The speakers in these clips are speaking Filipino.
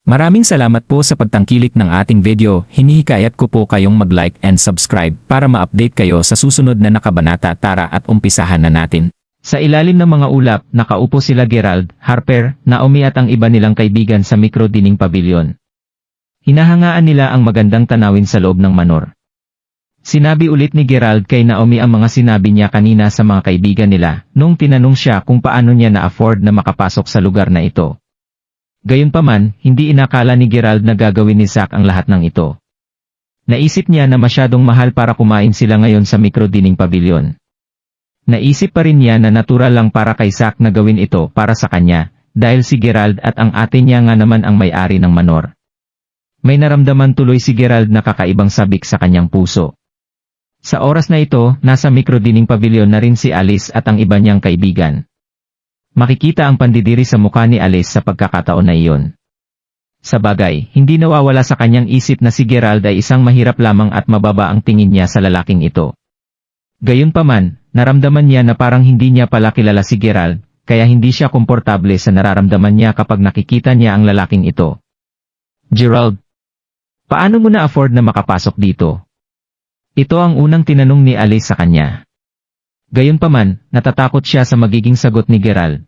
Maraming salamat po sa pagtangkilik ng ating video. Hinihikayat ko po kayong mag-like and subscribe para ma-update kayo sa susunod na nakabanata. Tara at umpisahan na natin. Sa ilalim ng mga ulap, nakaupo sila Gerald, Harper, Naomi at ang iba nilang kaibigan sa micro-dining pavilion. Hinahangaan nila ang magandang tanawin sa loob ng manor. Sinabi ulit ni Gerald kay Naomi ang mga sinabi niya kanina sa mga kaibigan nila nung tinanong siya kung paano niya na-afford na makapasok sa lugar na ito. Gayunpaman, hindi inakala ni Gerald na gagawin ni Zack ang lahat ng ito. Naisip niya na masyadong mahal para kumain sila ngayon sa micro-dining pavilion. Naisip pa rin niya na natural lang para kay Zack na gawin ito para sa kanya, dahil si Gerald at ang ate niya nga naman ang may-ari ng manor. May naramdaman tuloy si Gerald na kakaibang sabik sa kanyang puso. Sa oras na ito, nasa micro-dining pavilion na rin si Alice at ang iba niyang kaibigan. Makikita ang pandidiri sa mukha ni Alice sa pagkakataon na iyon. Sa bagay, hindi nawawala sa kanyang isip na si Gerald ay isang mahirap lamang at mababa ang tingin niya sa lalaking ito. Gayunpaman, naramdaman niya na parang hindi niya pala kilala si Gerald, kaya hindi siya komportable sa nararamdaman niya kapag nakikita niya ang lalaking ito. Gerald, paano mo na-afford na makapasok dito? Ito ang unang tinanong ni Alice sa kanya. Gayunpaman, natatakot siya sa magiging sagot ni Gerald.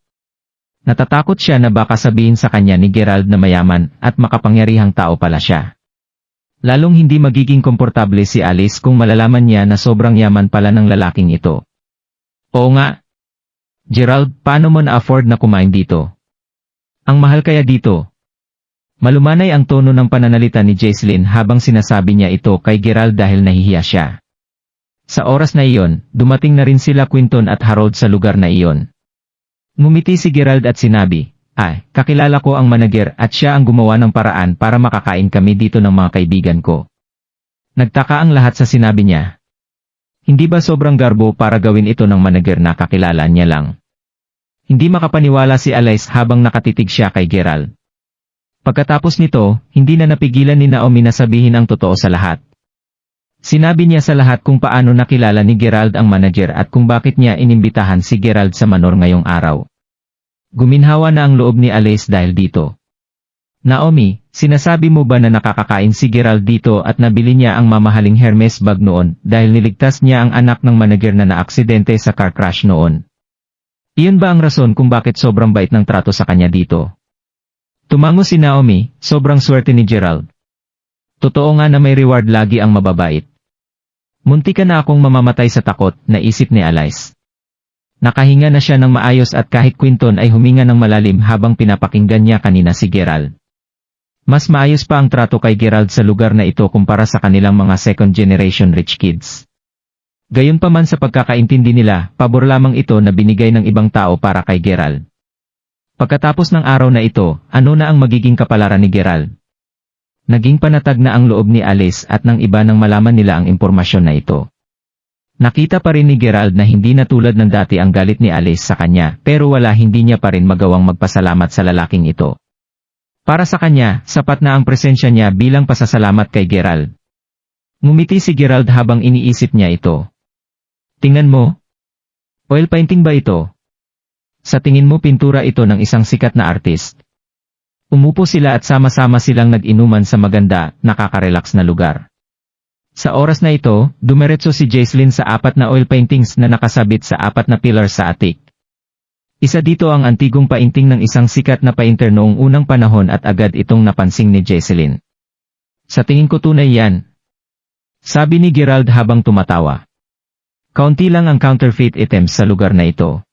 Natatakot siya na baka sabihin sa kanya ni Gerald na mayaman at makapangyarihang tao pala siya. Lalong hindi magiging komportable si Alice kung malalaman niya na sobrang yaman pala ng lalaking ito. Oo nga. Gerald, paano mo na-afford na kumain dito? Ang mahal kaya dito? Malumanay ang tono ng pananalita ni Jaislyn habang sinasabi niya ito kay Gerald dahil nahihiya siya. Sa oras na iyon, dumating na rin sila Quinton at Harold sa lugar na iyon. Ngumiti si Gerald at sinabi, kakilala ko ang manager at siya ang gumawa ng paraan para makakain kami dito ng mga kaibigan ko. Nagtaka ang lahat sa sinabi niya. Hindi ba sobrang garbo para gawin ito ng manager na kakilala niya lang? Hindi makapaniwala si Alice habang nakatitig siya kay Gerald. Pagkatapos nito, hindi na napigilan ni Naomi na sabihin ang totoo sa lahat. Sinabi niya sa lahat kung paano nakilala ni Gerald ang manager at kung bakit niya inimbitahan si Gerald sa manor ngayong araw. Guminhawa na ang loob ni Alice dahil dito. Naomi, sinasabi mo ba na nakakakain si Gerald dito at nabili niya ang mamahaling Hermes bag noon dahil niligtas niya ang anak ng manager na naaksidente sa car crash noon? Iyon ba ang rason kung bakit sobrang bait ng trato sa kanya dito? Tumango si Naomi, sobrang swerte ni Gerald. Totoo nga na may reward lagi ang mababait. Munti ka na akong mamamatay sa takot, naisip ni Alice. Nakahinga na siya ng maayos at kahit Quinton ay huminga ng malalim habang pinapakinggan niya kanina si Gerald. Mas maayos pa ang trato kay Gerald sa lugar na ito kumpara sa kanilang mga second generation rich kids. Gayunpaman sa pagkakaintindi nila, pabor lamang ito na binigay ng ibang tao para kay Gerald. Pagkatapos ng araw na ito, ano na ang magiging kapalaran ni Gerald? Naging panatag na ang loob ni Alice at ng iba nang malaman nila ang impormasyon na ito. Nakita pa rin ni Gerald na hindi na tulad ng dati ang galit ni Alice sa kanya pero hindi niya pa rin magawang magpasalamat sa lalaking ito. Para sa kanya, sapat na ang presensya niya bilang pasasalamat kay Gerald. Ngumiti si Gerald habang iniisip niya ito. Tingnan mo. Oil painting ba ito? Sa tingin mo pintura ito ng isang sikat na artist? Umupo sila at sama-sama silang nag-inuman sa maganda, nakaka-relax na lugar. Sa oras na ito, dumiretso si Jaislyn sa 4 na oil paintings na nakasabit sa 4 na pillars sa attic. Isa dito ang antigong painting ng isang sikat na painter noong unang panahon at agad itong napansin ni Jaislyn. Sa tingin ko tunay yan. Sabi ni Gerald habang tumatawa. Kaunti lang ang counterfeit items sa lugar na ito.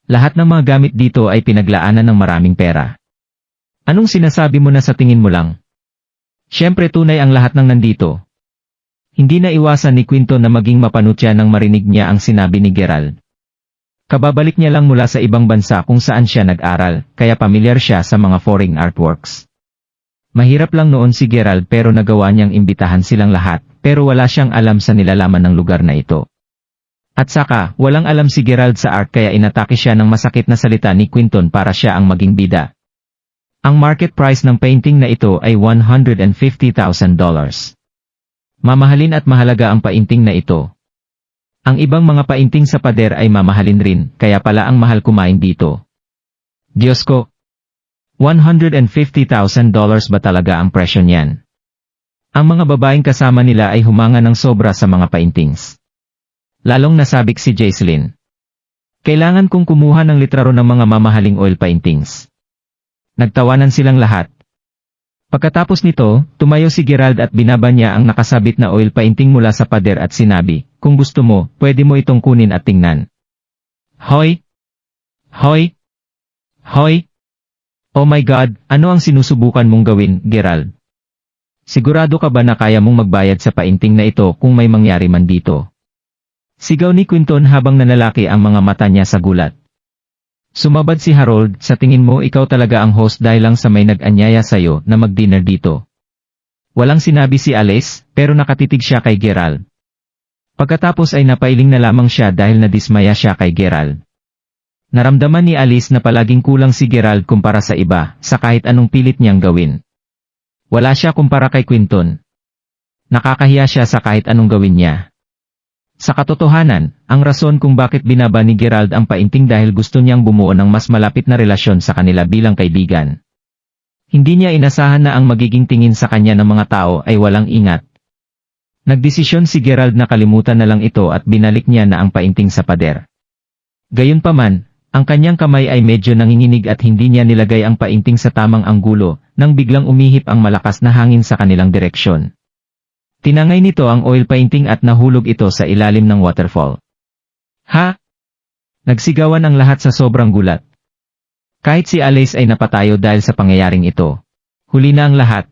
Lahat ng mga gamit dito ay pinaglaanan ng maraming pera. Anong sinasabi mo na sa tingin mo lang? Siyempre tunay ang lahat ng nandito. Hindi na iwasan ni Quinton na maging mapanutya nang marinig niya ang sinabi ni Gerald. Kababalik niya lang mula sa ibang bansa kung saan siya nag-aral, kaya pamilyar siya sa mga foreign artworks. Mahirap lang noon si Gerald pero nagawa niyang imbitahan silang lahat, pero wala siyang alam sa nilalaman ng lugar na ito. At saka, walang alam si Gerald sa art kaya inatake siya ng masakit na salita ni Quinton para siya ang maging bida. Ang market price ng painting na ito ay $150,000. Mamahalin at mahalaga ang painting na ito. Ang ibang mga painting sa pader ay mamahalin rin, kaya pala ang mahal kumain dito. Diyos ko! $150,000 ba talaga ang presyo niyan? Ang mga babaeng kasama nila ay humanga ng sobra sa mga paintings. Lalong nasabik si Jaiseline. Kailangan kong kumuha ng litrato ng mga mamahaling oil paintings. Nagtawanan silang lahat. Pagkatapos nito, tumayo si Gerald at binaba niya ang nakasabit na oil painting mula sa pader at sinabi, kung gusto mo, pwede mo itong kunin at tingnan. Hoy! Hoy! Hoy! Oh my God, ano ang sinusubukan mong gawin, Gerald? Sigurado ka ba na kaya mong magbayad sa painting na ito kung may mangyari man dito? Sigaw ni Quinton habang nanalaki ang mga mata niya sa gulat. Sumabad si Harold, sa tingin mo ikaw talaga ang host dahil lang sa may nag-anyaya sa'yo na mag-dinner dito. Walang sinabi si Alice, pero nakatitig siya kay Gerald. Pagkatapos ay napailing na lamang siya dahil nadismaya siya kay Gerald. Naramdaman ni Alice na palaging kulang si Gerald kumpara sa iba, sa kahit anong pilit niyang gawin. Wala siya kumpara kay Quinton. Nakakahiya siya sa kahit anong gawin niya. Sa katotohanan, ang rason kung bakit binaba ni Gerald ang painting dahil gusto niyang bumuo ng mas malapit na relasyon sa kanila bilang kaibigan. Hindi niya inasahan na ang magiging tingin sa kanya ng mga tao ay walang ingat. Nagdesisyon si Gerald na kalimutan na lang ito at binalik niya na ang painting sa pader. Gayunpaman, ang kanyang kamay ay medyo nanginginig at hindi niya nilagay ang painting sa tamang anggulo, nang biglang umihip ang malakas na hangin sa kanilang direksyon. Tinangay nito ang oil painting at nahulog ito sa ilalim ng waterfall. Ha? Nagsigawan ang lahat sa sobrang gulat. Kahit si Alice ay napatayo dahil sa pangyayaring ito. Huli na ang lahat.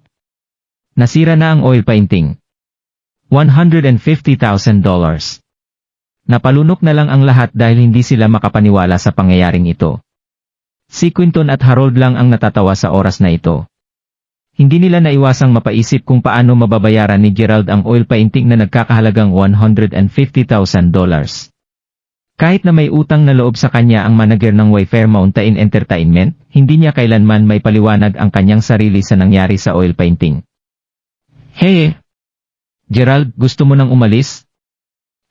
Nasira na ang oil painting. $150,000. Napalunok na lang ang lahat dahil hindi sila makapaniwala sa pangyayaring ito. Si Quinton at Harold lang ang natatawa sa oras na ito. Hindi nila naiwasang mapaisip kung paano mababayaran ni Gerald ang oil painting na nagkakahalagang $150,000. Kahit na may utang na loob sa kanya ang manager ng Wayfair Mountain Entertainment, hindi niya kailanman may paliwanag ang kanyang sarili sa nangyari sa oil painting. Hey! Gerald, gusto mo nang umalis?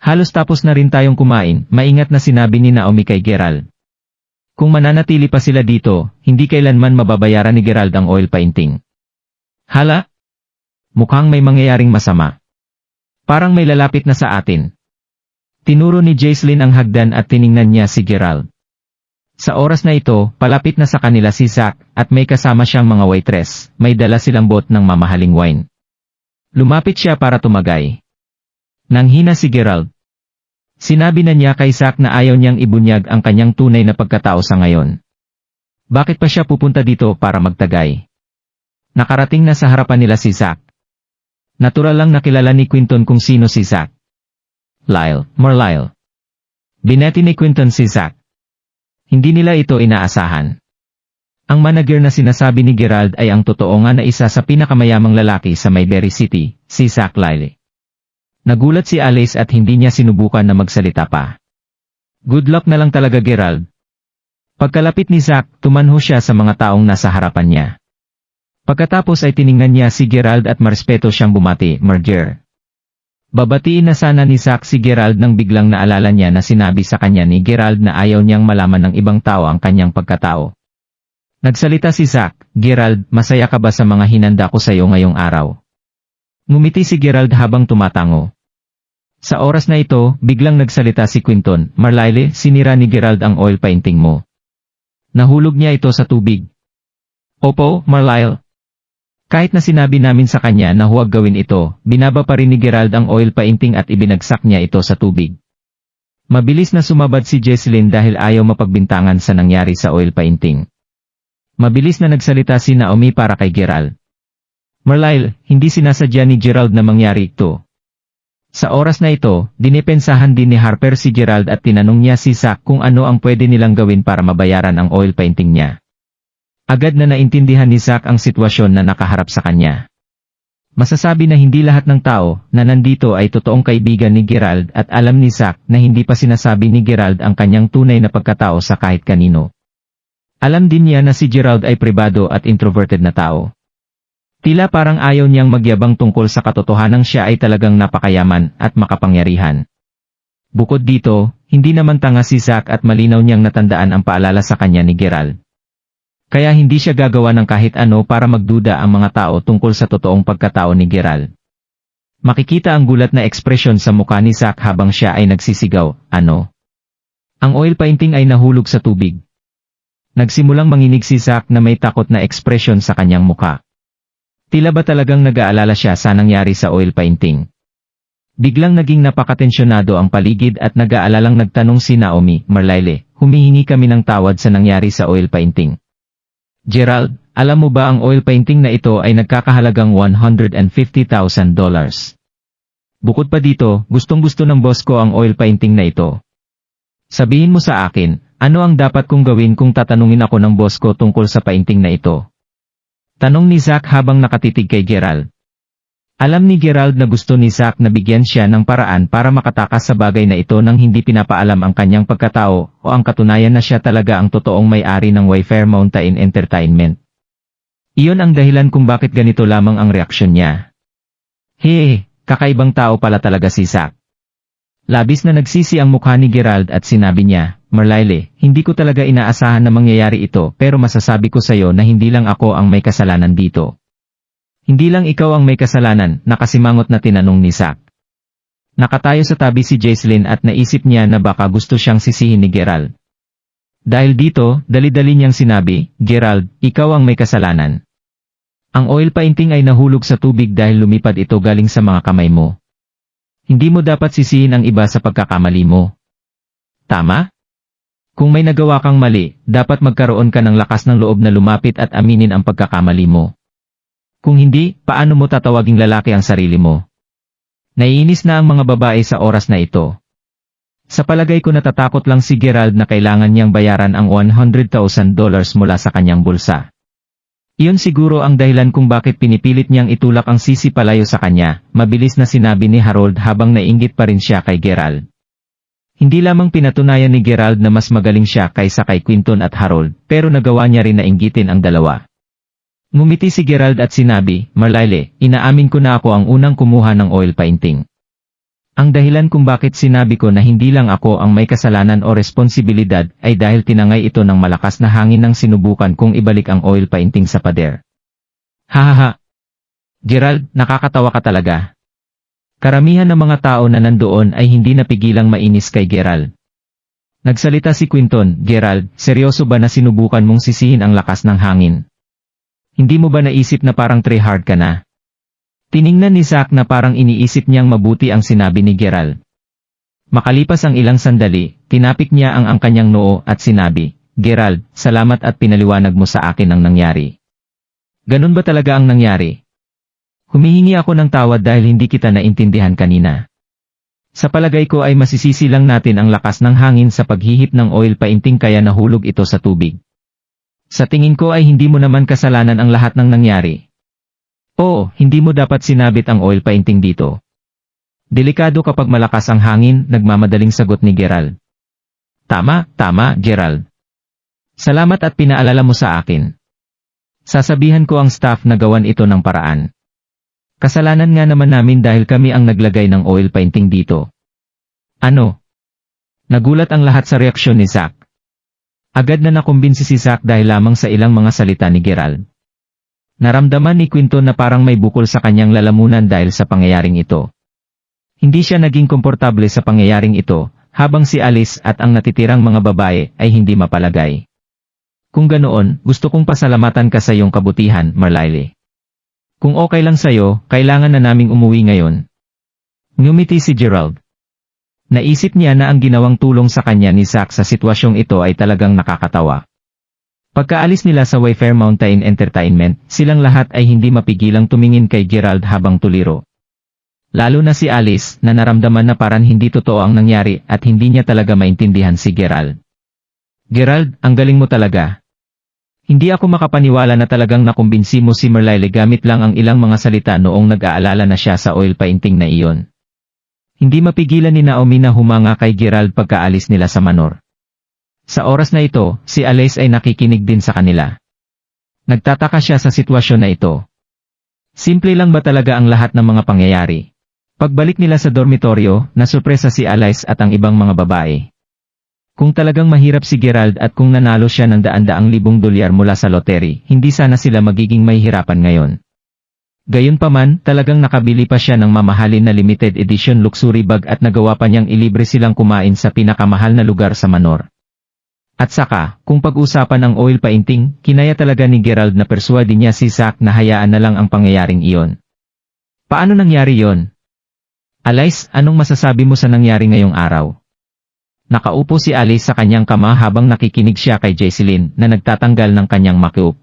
Halos tapos na rin tayong kumain, maingat na sinabi ni Naomi kay Gerald. Kung mananatili pa sila dito, hindi kailanman mababayaran ni Gerald ang oil painting. Hala? Mukhang may mangyayaring masama. Parang may lalapit na sa atin. Tinuro ni Jaiseline ang hagdan at tiningnan niya si Gerald. Sa oras na ito, palapit na sa kanila si Zach at may kasama siyang mga waitress, may dala silang bot ng mamahaling wine. Lumapit siya para tumagay. Nanghina si Gerald. Sinabi na niya kay Zach na ayaw niyang ibunyag ang kanyang tunay na pagkatao sa ngayon. Bakit pa siya pupunta dito para magtagay? Nakarating na sa harapan nila si Zach. Natural lang nakilala ni Quinton kung sino si Zach. Marlyle. Binati ni Quinton si Zach. Hindi nila ito inaasahan. Ang manager na sinasabi ni Gerald ay ang totoo nga na isa sa pinakamayamang lalaki sa Mayberry City, si Zach Lyle. Nagulat si Alice at hindi niya sinubukan na magsalita pa. Good luck na lang talaga, Gerald. Pagkalapit ni Zach, tumanho siya sa mga taong nasa harapan niya. Pagkatapos ay tiningnan niya si Gerald at marespeto siyang bumati, Merger. Babatiin na sana ni Zach si Gerald nang biglang naalala niya na sinabi sa kanya ni Gerald na ayaw niyang malaman ng ibang tao ang kanyang pagkatao. Nagsalita si Zach, Gerald, masaya ka ba sa mga hinanda ko sa iyo ngayong araw? Ngumiti si Gerald habang tumatango. Sa oras na ito, biglang nagsalita si Quinton, Marlyle, sinira ni Gerald ang oil painting mo. Nahulog niya ito sa tubig. Opo, Marlyle. Kahit na sinabi namin sa kanya na huwag gawin ito, binaba pa rin ni Gerald ang oil painting at ibinagsak niya ito sa tubig. Mabilis na sumabad si Jaiseline dahil ayaw mapagbintangan sa nangyari sa oil painting. Mabilis na nagsalita si Naomi para kay Gerald. Marlyle, hindi sinasadya ni Gerald na mangyari ito. Sa oras na ito, dinipensahan din ni Harper si Gerald at tinanong niya si Zach kung ano ang pwede nilang gawin para mabayaran ang oil painting niya. Agad na naintindihan ni Zach ang sitwasyon na nakaharap sa kanya. Masasabi na hindi lahat ng tao na nandito ay totoong kaibigan ni Gerald at alam ni Zach na hindi pa sinasabi ni Gerald ang kanyang tunay na pagkatao sa kahit kanino. Alam din niya na si Gerald ay pribado at introverted na tao. Tila parang ayaw niyang magyabang tungkol sa katotohanang siya ay talagang napakayaman at makapangyarihan. Bukod dito, hindi naman tanga si Zach at malinaw niyang natandaan ang paalala sa kanya ni Gerald. Kaya hindi siya gagawa ng kahit ano para magduda ang mga tao tungkol sa totoong pagkatao ni Gerald. Makikita ang gulat na ekspresyon sa mukha ni Zack habang siya ay nagsisigaw, ano? Ang oil painting ay nahulog sa tubig. Nagsimulang manginig si Zack na may takot na ekspresyon sa kanyang mukha. Tila ba talagang nag-aalala siya sa nangyari sa oil painting? Biglang naging napakatensyonado ang paligid at nag-aalalang nagtanong si Naomi, Marlyle, humihingi kami ng tawad sa nangyari sa oil painting. Gerald, alam mo ba ang oil painting na ito ay nagkakahalagang $150,000. Bukod pa dito, gustong-gusto ng boss ko ang oil painting na ito. Sabihin mo sa akin, ano ang dapat kong gawin kung tatanungin ako ng boss ko tungkol sa painting na ito? Tanong ni Zack habang nakatitig kay Gerald. Alam ni Gerald na gusto ni Zack na bigyan siya ng paraan para makatakas sa bagay na ito nang hindi pinapaalam ang kanyang pagkatao o ang katunayan na siya talaga ang totoong may-ari ng Wayfair Mountain Entertainment. Iyon ang dahilan kung bakit ganito lamang ang reaksyon niya. Kakaibang tao pala talaga si Zack. Labis na nagsisi ang mukha ni Gerald at sinabi niya, Marlyle, hindi ko talaga inaasahan na mangyayari ito pero masasabi ko sayo na hindi lang ako ang may kasalanan dito. Hindi lang ikaw ang may kasalanan, nakasimangot na tinanong ni Zack. Nakatayo sa tabi si Jaislyn at naisip niya na baka gusto siyang sisihin ni Gerald. Dahil dito, dali-dali niyang sinabi, Gerald, ikaw ang may kasalanan. Ang oil painting ay nahulog sa tubig dahil lumipad ito galing sa mga kamay mo. Hindi mo dapat sisihin ang iba sa pagkakamali mo. Tama? Kung may nagawa kang mali, dapat magkaroon ka ng lakas ng loob na lumapit at aminin ang pagkakamali mo. Kung hindi, paano mo tatawaging lalaki ang sarili mo? Naiinis na ang mga babae sa oras na ito. Sa palagay ko natatakot lang si Gerald na kailangan niyang bayaran ang $100,000 mula sa kanyang bulsa. Iyon siguro ang dahilan kung bakit pinipilit niyang itulak ang sisi palayo sa kanya, mabilis na sinabi ni Harold habang nainggit pa rin siya kay Gerald. Hindi lamang pinatunayan ni Gerald na mas magaling siya kaysa kay Quinton at Harold, pero nagawa niya rin na inggitin ang dalawa. Ngumiti si Gerald at sinabi, Marlyle, inaamin ko na ako ang unang kumuha ng oil painting. Ang dahilan kung bakit sinabi ko na hindi lang ako ang may kasalanan o responsibilidad ay dahil tinangay ito ng malakas na hangin nang sinubukan kong ibalik ang oil painting sa pader. Hahaha. Gerald, nakakatawa ka talaga. Karamihan ng mga tao na nandoon ay hindi napigilang mainis kay Gerald. Nagsalita si Quinton, Gerald, seryoso ba na sinubukan mong sisihin ang lakas ng hangin? Hindi mo ba naisip na parang try hard ka na? Tiningnan ni Zack na parang iniisip niyang mabuti ang sinabi ni Gerald. Makalipas ang ilang sandali, tinapik niya ang kanyang noo at sinabi, Gerald, salamat at pinaliwanag mo sa akin ang nangyari. Ganun ba talaga ang nangyari? Humihingi ako ng tawad dahil hindi kita naintindihan kanina. Sa palagay ko ay masisisi lang natin ang lakas ng hangin sa paghihip ng oil painting kaya nahulog ito sa tubig. Sa tingin ko ay hindi mo naman kasalanan ang lahat ng nangyari. Oo, hindi mo dapat sinabit ang oil painting dito. Delikado kapag malakas ang hangin, nagmamadaling sagot ni Gerald. Tama, Gerald. Salamat at pinaalala mo sa akin. Sasabihan ko ang staff na gawan ito ng paraan. Kasalanan nga naman namin dahil kami ang naglagay ng oil painting dito. Ano? Nagulat ang lahat sa reaksyon ni Zack. Agad na nakumbinsi si Zack dahil lamang sa ilang mga salita ni Gerald. Naramdaman ni Quinton na parang may bukol sa kanyang lalamunan dahil sa pangyayaring ito. Hindi siya naging komportable sa pangyayaring ito, habang si Alice at ang natitirang mga babae ay hindi mapalagay. Kung ganoon, gusto kong pasalamatan ka sa iyong kabutihan, Marlyle. Kung okay lang sa'yo, kailangan na naming umuwi ngayon. Ngumiti si Gerald. Naisip niya na ang ginawang tulong sa kanya ni Zack sa sitwasyong ito ay talagang nakakatawa. Pagkaalis nila sa Wayfair Mountain Entertainment, silang lahat ay hindi mapigilang tumingin kay Gerald habang tuliro. Lalo na si Alice, na naramdaman na parang hindi totoo ang nangyari at hindi niya talaga maintindihan si Gerald. Gerald, ang galing mo talaga. Hindi ako makapaniwala na talagang nakumbinsi mo si Marlyle gamit lang ang ilang mga salita noong nag-aalala na siya sa oil painting na iyon. Hindi mapigilan ni Naomi na humanga kay Gerald pagkaalis nila sa Manor. Sa oras na ito, si Alice ay nakikinig din sa kanila. Nagtataka siya sa sitwasyon na ito. Simple lang ba talaga ang lahat ng mga pangyayari? Pagbalik nila sa dormitoryo, nasurpresa si Alice at ang ibang mga babae. Kung talagang mahirap si Gerald at kung nanalo siya ng daan-daang libong dolyar mula sa lottery, hindi sana sila magiging mahihirapan ngayon. Gayunpaman, talagang nakabili pa siya ng mamahalin na limited edition luxury bag at nagawa pa niyang ilibre silang kumain sa pinakamahal na lugar sa Manor. At saka, kung pag-usapan ang oil painting, kinaya talaga ni Gerald na persuadin niya si Zack na hayaan na lang ang pangyayaring iyon. Paano nangyari yon? Alice, anong masasabi mo sa nangyari ngayong araw? Nakaupo si Alice sa kanyang kama habang nakikinig siya kay Jesseline na nagtatanggal ng kanyang makiup.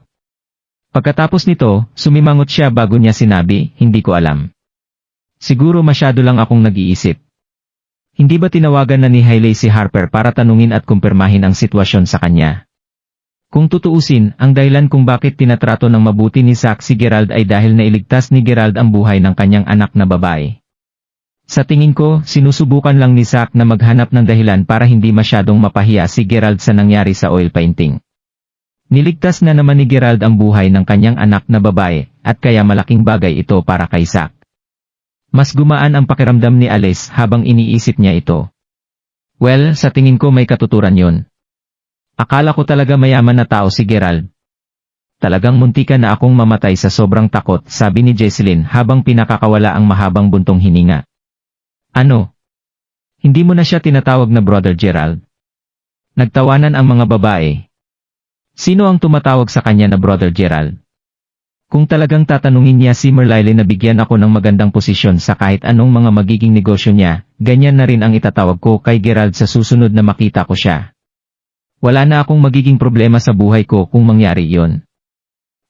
Pagkatapos nito, sumimangot siya bago niya sinabi, hindi ko alam. Siguro masyado lang akong nag-iisip. Hindi ba tinawagan na ni Hailey si Harper para tanungin at kumpirmahin ang sitwasyon sa kanya? Kung tutuusin, ang dahilan kung bakit tinatrato ng mabuti ni Zack si Gerald ay dahil nailigtas ni Gerald ang buhay ng kanyang anak na babae. Sa tingin ko, sinusubukan lang ni Zack na maghanap ng dahilan para hindi masyadong mapahiya si Gerald sa nangyari sa oil painting. Niligtas na naman ni Gerald ang buhay ng kanyang anak na babae, at kaya malaking bagay ito para kay Zack. Mas gumaan ang pakiramdam ni Alice habang iniisip niya ito. Well, sa tingin ko may katuturan yon. Akala ko talaga mayaman na tao si Gerald. Talagang muntikan na akong mamatay sa sobrang takot, sabi ni Jesseline habang pinakakawala ang mahabang buntong hininga. Ano? Hindi mo na siya tinatawag na Brother Gerald? Nagtawanan ang mga babae. Sino ang tumatawag sa kanya na Brother Gerald? Kung talagang tatanungin niya si Merlyle na bigyan ako ng magandang posisyon sa kahit anong mga magiging negosyo niya, ganyan na rin ang itatawag ko kay Gerald sa susunod na makita ko siya. Wala na akong magiging problema sa buhay ko kung mangyari yon.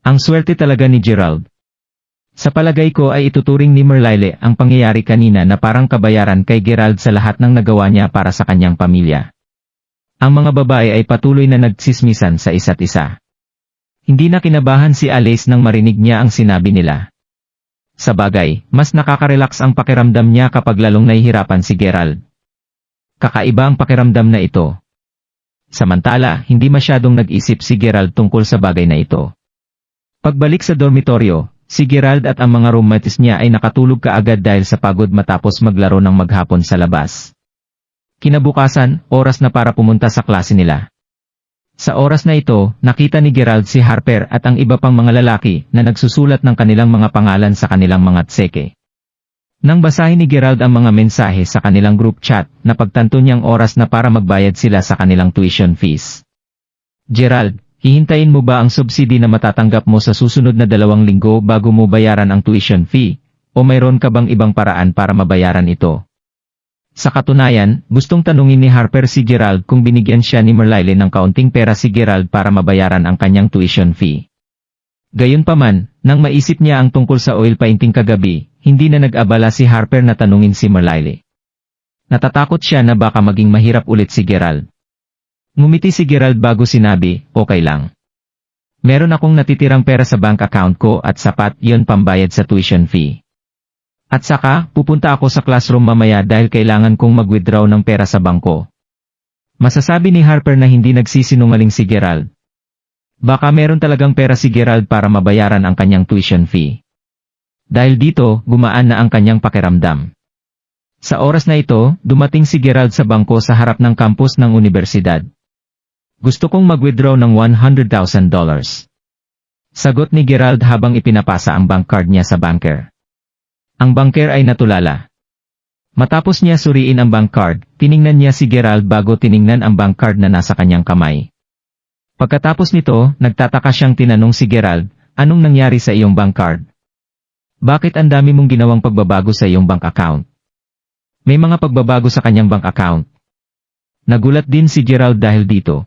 Ang swerte talaga ni Gerald. Sa palagay ko ay ituturing ni Merlyle ang pangyayari kanina na parang kabayaran kay Gerald sa lahat ng nagawa niya para sa kanyang pamilya. Ang mga babae ay patuloy na nagtsismisan sa isa't isa. Hindi na kinabahan si Alice nang marinig niya ang sinabi nila. Sa bagay, mas nakaka-relax ang pakiramdam niya kapag lalong nahihirapan si Gerald. Kakaiba ang pakiramdam na ito. Samantala, hindi masyadong nag-isip si Gerald tungkol sa bagay na ito. Pagbalik sa dormitoryo, si Gerald at ang mga roommates niya ay nakatulog kaagad dahil sa pagod matapos maglaro ng maghapon sa labas. Kinabukasan, oras na para pumunta sa klase nila. Sa oras na ito, nakita ni Gerald si Harper at ang iba pang mga lalaki na nagsusulat ng kanilang mga pangalan sa kanilang mga tseke. Nang basahin ni Gerald ang mga mensahe sa kanilang group chat, napagtanto niyang oras na para magbayad sila sa kanilang tuition fees. Gerald, hihintayin mo ba ang subsidy na matatanggap mo sa susunod na 2 linggo bago mo bayaran ang tuition fee, o mayroon ka bang ibang paraan para mabayaran ito? Sa katunayan, gustong tanungin ni Harper si Gerald kung binigyan siya ni Merlyle ng kaunting pera si Gerald para mabayaran ang kanyang tuition fee. Gayunpaman, nang maisip niya ang tungkol sa oil painting kagabi, hindi na nag-abala si Harper na tanungin si Merlyle. Natatakot siya na baka maging mahirap ulit si Gerald. Ngumiti si Gerald bago sinabi, okay lang. Meron akong natitirang pera sa bank account ko at sapat yon pambayad sa tuition fee. At saka, pupunta ako sa classroom mamaya dahil kailangan kong mag-withdraw ng pera sa bangko. Masasabi ni Harper na hindi nagsisinungaling si Gerald. Baka meron talagang pera si Gerald para mabayaran ang kanyang tuition fee. Dahil dito, gumaan na ang kanyang pakiramdam. Sa oras na ito, dumating si Gerald sa bangko sa harap ng campus ng universidad. Gusto kong mag-withdraw ng $100,000. Sagot ni Gerald habang ipinapasa ang bank card niya sa banker. Ang banker ay natulala. Matapos niya suriin ang bank card, tiningnan niya si Gerald bago tiningnan ang bank card na nasa kanyang kamay. Pagkatapos nito, nagtataka siyang tinanong si Gerald, anong nangyari sa iyong bank card? Bakit ang dami mong ginawang pagbabago sa iyong bank account? May mga pagbabago sa kanyang bank account. Nagulat din si Gerald dahil dito.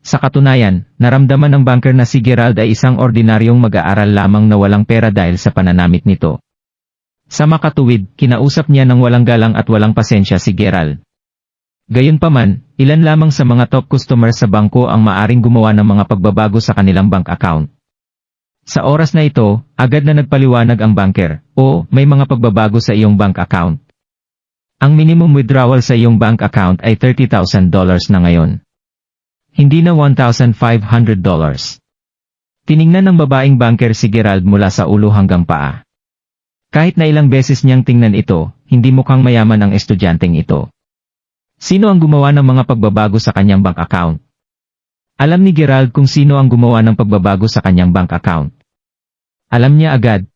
Sa katunayan, naramdaman ng banker na si Gerald ay isang ordinaryong mag-aaral lamang na walang pera dahil sa pananamit nito. Sa makatuwid, kinausap niya ng walang galang at walang pasensya si Gerald. Gayunpaman, ilan lamang sa mga top customers sa bangko ang maaring gumawa ng mga pagbabago sa kanilang bank account. Sa oras na ito, agad na nagpaliwanag ang banker, may mga pagbabago sa iyong bank account. Ang minimum withdrawal sa iyong bank account ay $30,000 na ngayon. Hindi na $1,500. Tiningnan ng babaeng banker si Gerald mula sa ulo hanggang paa. Kahit na ilang beses niyang tingnan ito, hindi mukhang mayaman ang estudyanteng ito. Sino ang gumawa ng mga pagbabago sa kanyang bank account? Alam ni Gerald kung sino ang gumawa ng pagbabago sa kanyang bank account. Alam niya agad.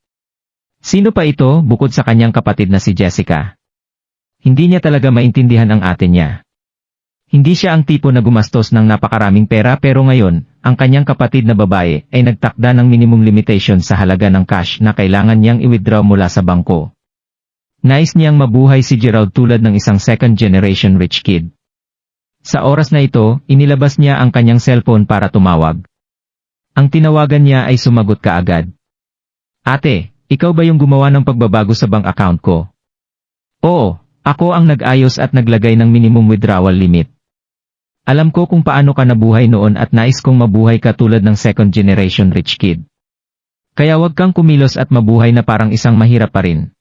Sino pa ito bukod sa kanyang kapatid na si Jessica? Hindi niya talaga maintindihan ang ate niya. Hindi siya ang tipo na gumastos ng napakaraming pera pero ngayon, ang kanyang kapatid na babae ay nagtakda ng minimum limitation sa halaga ng cash na kailangan niyang i-withdraw mula sa bangko. Nais niyang mabuhay si Gerald tulad ng isang second generation rich kid. Sa oras na ito, inilabas niya ang kanyang cellphone para tumawag. Ang tinawagan niya ay sumagot kaagad. Ate, ikaw ba yung gumawa ng pagbabago sa bank account ko? Oo, ako ang nag-ayos at naglagay ng minimum withdrawal limit. Alam ko kung paano ka nabuhay noon at nais kong mabuhay ka tulad ng second generation rich kid. Kaya wag kang kumilos at mabuhay na parang isang mahirap pa rin.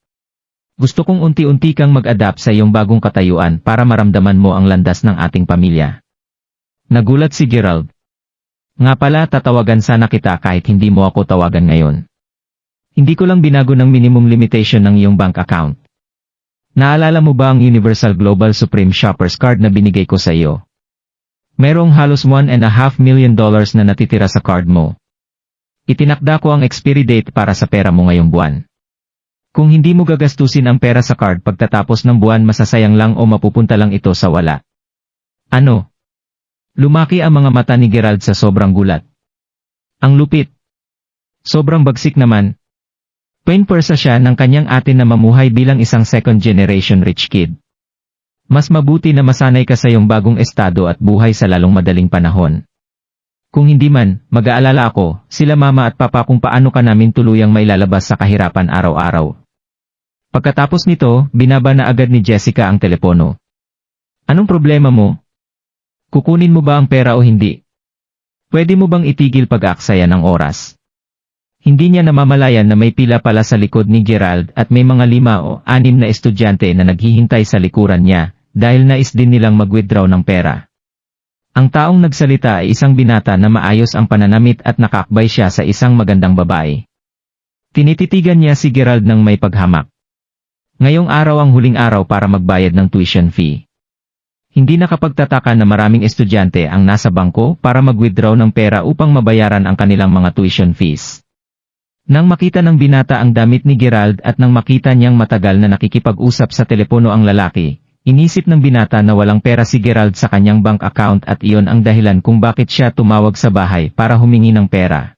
Gusto kong unti-unti kang mag-adapt sa iyong bagong katayuan para maramdaman mo ang landas ng ating pamilya. Nagulat si Gerald. Nga pala tatawagan sana kita kahit hindi mo ako tawagan ngayon. Hindi ko lang binago ng minimum limitation ng iyong bank account. Naalala mo ba ang Universal Global Supreme Shoppers Card na binigay ko sa iyo? Merong halos $1.5 million na natitira sa card mo. Itinakda ko ang expiry date para sa pera mo ngayong buwan. Kung hindi mo gagastusin ang pera sa card pagtatapos ng buwan masasayang lang o mapupunta lang ito sa wala. Ano? Lumaki ang mga mata ni Gerald sa sobrang gulat. Ang lupit. Sobrang bagsik naman. Painpersa siya ng kanyang ate na mamuhay bilang isang second generation rich kid. Mas mabuti na masanay ka sa iyong bagong estado at buhay sa lalong madaling panahon. Kung hindi man, mag-aalala ako, sila mama at papa kung paano ka namin tuluyang mailalabas sa kahirapan araw-araw. Pagkatapos nito, binaba na agad ni Jessica ang telepono. Anong problema mo? Kukunin mo ba ang pera o hindi? Pwede mo bang itigil pag-aaksaya ng oras? Hindi niya namamalayan na may pila pala sa likod ni Gerald at may mga 5 o 6 na estudyante na naghihintay sa likuran niya, dahil nais din nilang mag-withdraw ng pera. Ang taong nagsalita ay isang binata na maayos ang pananamit at nakakbay siya sa isang magandang babae. Tinititigan niya si Gerald ng may paghamak. Ngayong araw ang huling araw para magbayad ng tuition fee. Hindi nakapagtataka na maraming estudyante ang nasa bangko para mag-withdraw ng pera upang mabayaran ang kanilang mga tuition fees. Nang makita ng binata ang damit ni Gerald at nang makita niyang matagal na nakikipag-usap sa telepono ang lalaki, inisip ng binata na walang pera si Gerald sa kanyang bank account at iyon ang dahilan kung bakit siya tumawag sa bahay para humingi ng pera.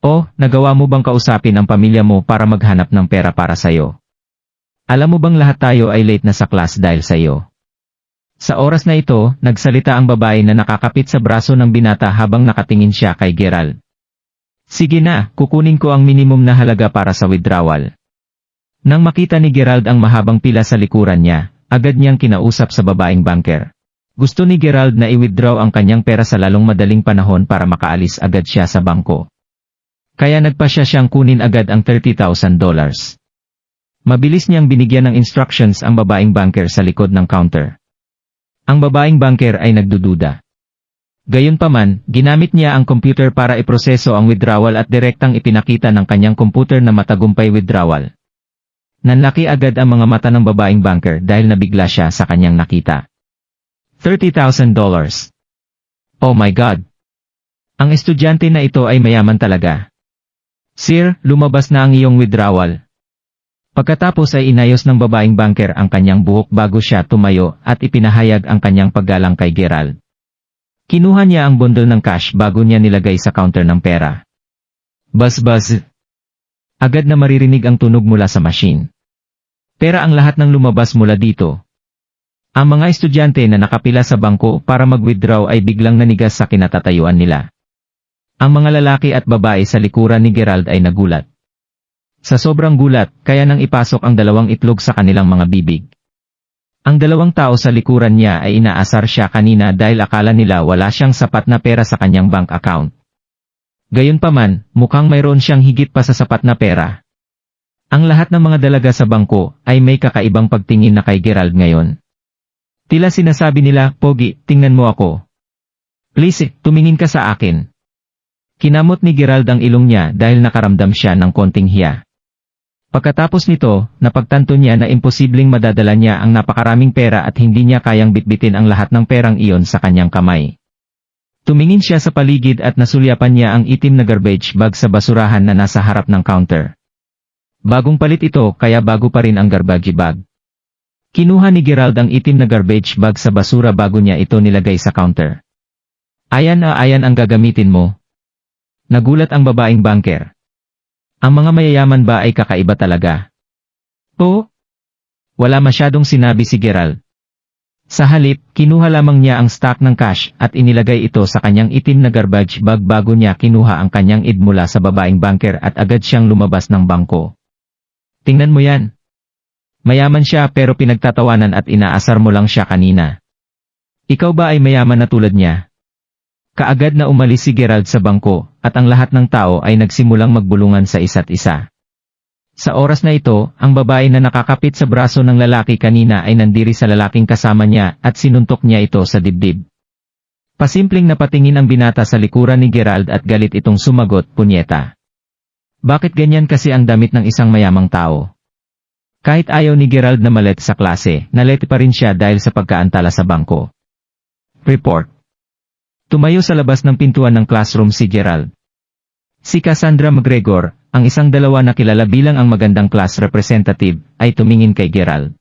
O, nagawa mo bang kausapin ang pamilya mo para maghanap ng pera para sayo? Alam mo bang lahat tayo ay late na sa class dahil sayo? Sa oras na ito, nagsalita ang babae na nakakapit sa braso ng binata habang nakatingin siya kay Gerald. Sige na, kukunin ko ang minimum na halaga para sa withdrawal. Nang makita ni Gerald ang mahabang pila sa likuran niya, agad niyang kinausap sa babaeng banker. Gusto ni Gerald na i-withdraw ang kanyang pera sa lalong madaling panahon para makaalis agad siya sa bangko. Kaya nagpasya siyang kunin agad ang $30,000. Mabilis niyang binigyan ng instructions ang babaeng banker sa likod ng counter. Ang babaeng banker ay nagdududa. Gayunpaman, ginamit niya ang computer para iproseso ang withdrawal at direktang ipinakita ng kanyang computer na matagumpay withdrawal. Nanlaki agad ang mga mata ng babaeng banker dahil nabigla siya sa kanyang nakita. $30,000. Oh my God! Ang estudyante na ito ay mayaman talaga. Sir, lumabas na ang iyong withdrawal. Pagkatapos ay inayos ng babaeng banker ang kanyang buhok bago siya tumayo at ipinahayag ang kanyang paggalang kay Gerald. Kinuha niya ang bundle ng cash bago niya nilagay sa counter ng pera. Buzz. Agad na maririnig ang tunog mula sa machine. Pera ang lahat ng lumabas mula dito. Ang mga estudyante na nakapila sa bangko para mag-withdraw ay biglang nanigas sa kinatatayuan nila. Ang mga lalaki at babae sa likuran ni Gerald ay nagulat. Sa sobrang gulat, kaya nang ipasok ang 2 itlog sa kanilang mga bibig. Ang 2 tao sa likuran niya ay inaasar siya kanina dahil akala nila wala siyang sapat na pera sa kanyang bank account. Gayunpaman, mukhang mayroon siyang higit pa sa sapat na pera. Ang lahat ng mga dalaga sa bangko ay may kakaibang pagtingin na kay Gerald ngayon. Tila sinasabi nila, Pogi, tingnan mo ako. Please, tumingin ka sa akin. Kinamot ni Gerald ang ilong niya dahil nakaramdam siya ng konting hiya. Pagkatapos nito, napagtanto niya na imposibleng madadala niya ang napakaraming pera at hindi niya kayang bitbitin ang lahat ng perang iyon sa kanyang kamay. Tumingin siya sa paligid at nasulyapan niya ang itim na garbage bag sa basurahan na nasa harap ng counter. Bagong palit ito kaya bago pa rin ang garbage bag. Kinuha ni Gerald ang itim na garbage bag sa basura bago niya ito nilagay sa counter. Ayan ang gagamitin mo. Nagulat ang babaeng banker. Ang mga mayayaman ba ay kakaiba talaga? Oo. Wala masyadong sinabi si Gerald. Sa halip, kinuha lamang niya ang stock ng cash at inilagay ito sa kanyang itim na garbage bag bago niya kinuha ang kanyang ID mula sa babaeng banker at agad siyang lumabas ng bangko. Tingnan mo yan. Mayaman siya pero pinagtatawanan at inaasar mo lang siya kanina. Ikaw ba ay mayaman na tulad niya? Kaagad na umalis si Gerald sa bangko, at ang lahat ng tao ay nagsimulang magbulungan sa isa't isa. Sa oras na ito, ang babae na nakakapit sa braso ng lalaki kanina ay nandiri sa lalaking kasama niya at sinuntok niya ito sa dibdib. Pasimpleng napatingin ang binata sa likuran ni Gerald at galit itong sumagot, "Punyeta. Bakit ganyan kasi ang damit ng isang mayamang tao?" Kahit ayaw ni Gerald na malet sa klase, nalete pa rin siya dahil sa pagkaantala sa bangko. Report. Tumayo sa labas ng pintuan ng classroom si Gerald. Si Cassandra McGregor, ang isang dalawa na kilala bilang ang magandang class representative, ay tumingin kay Gerald.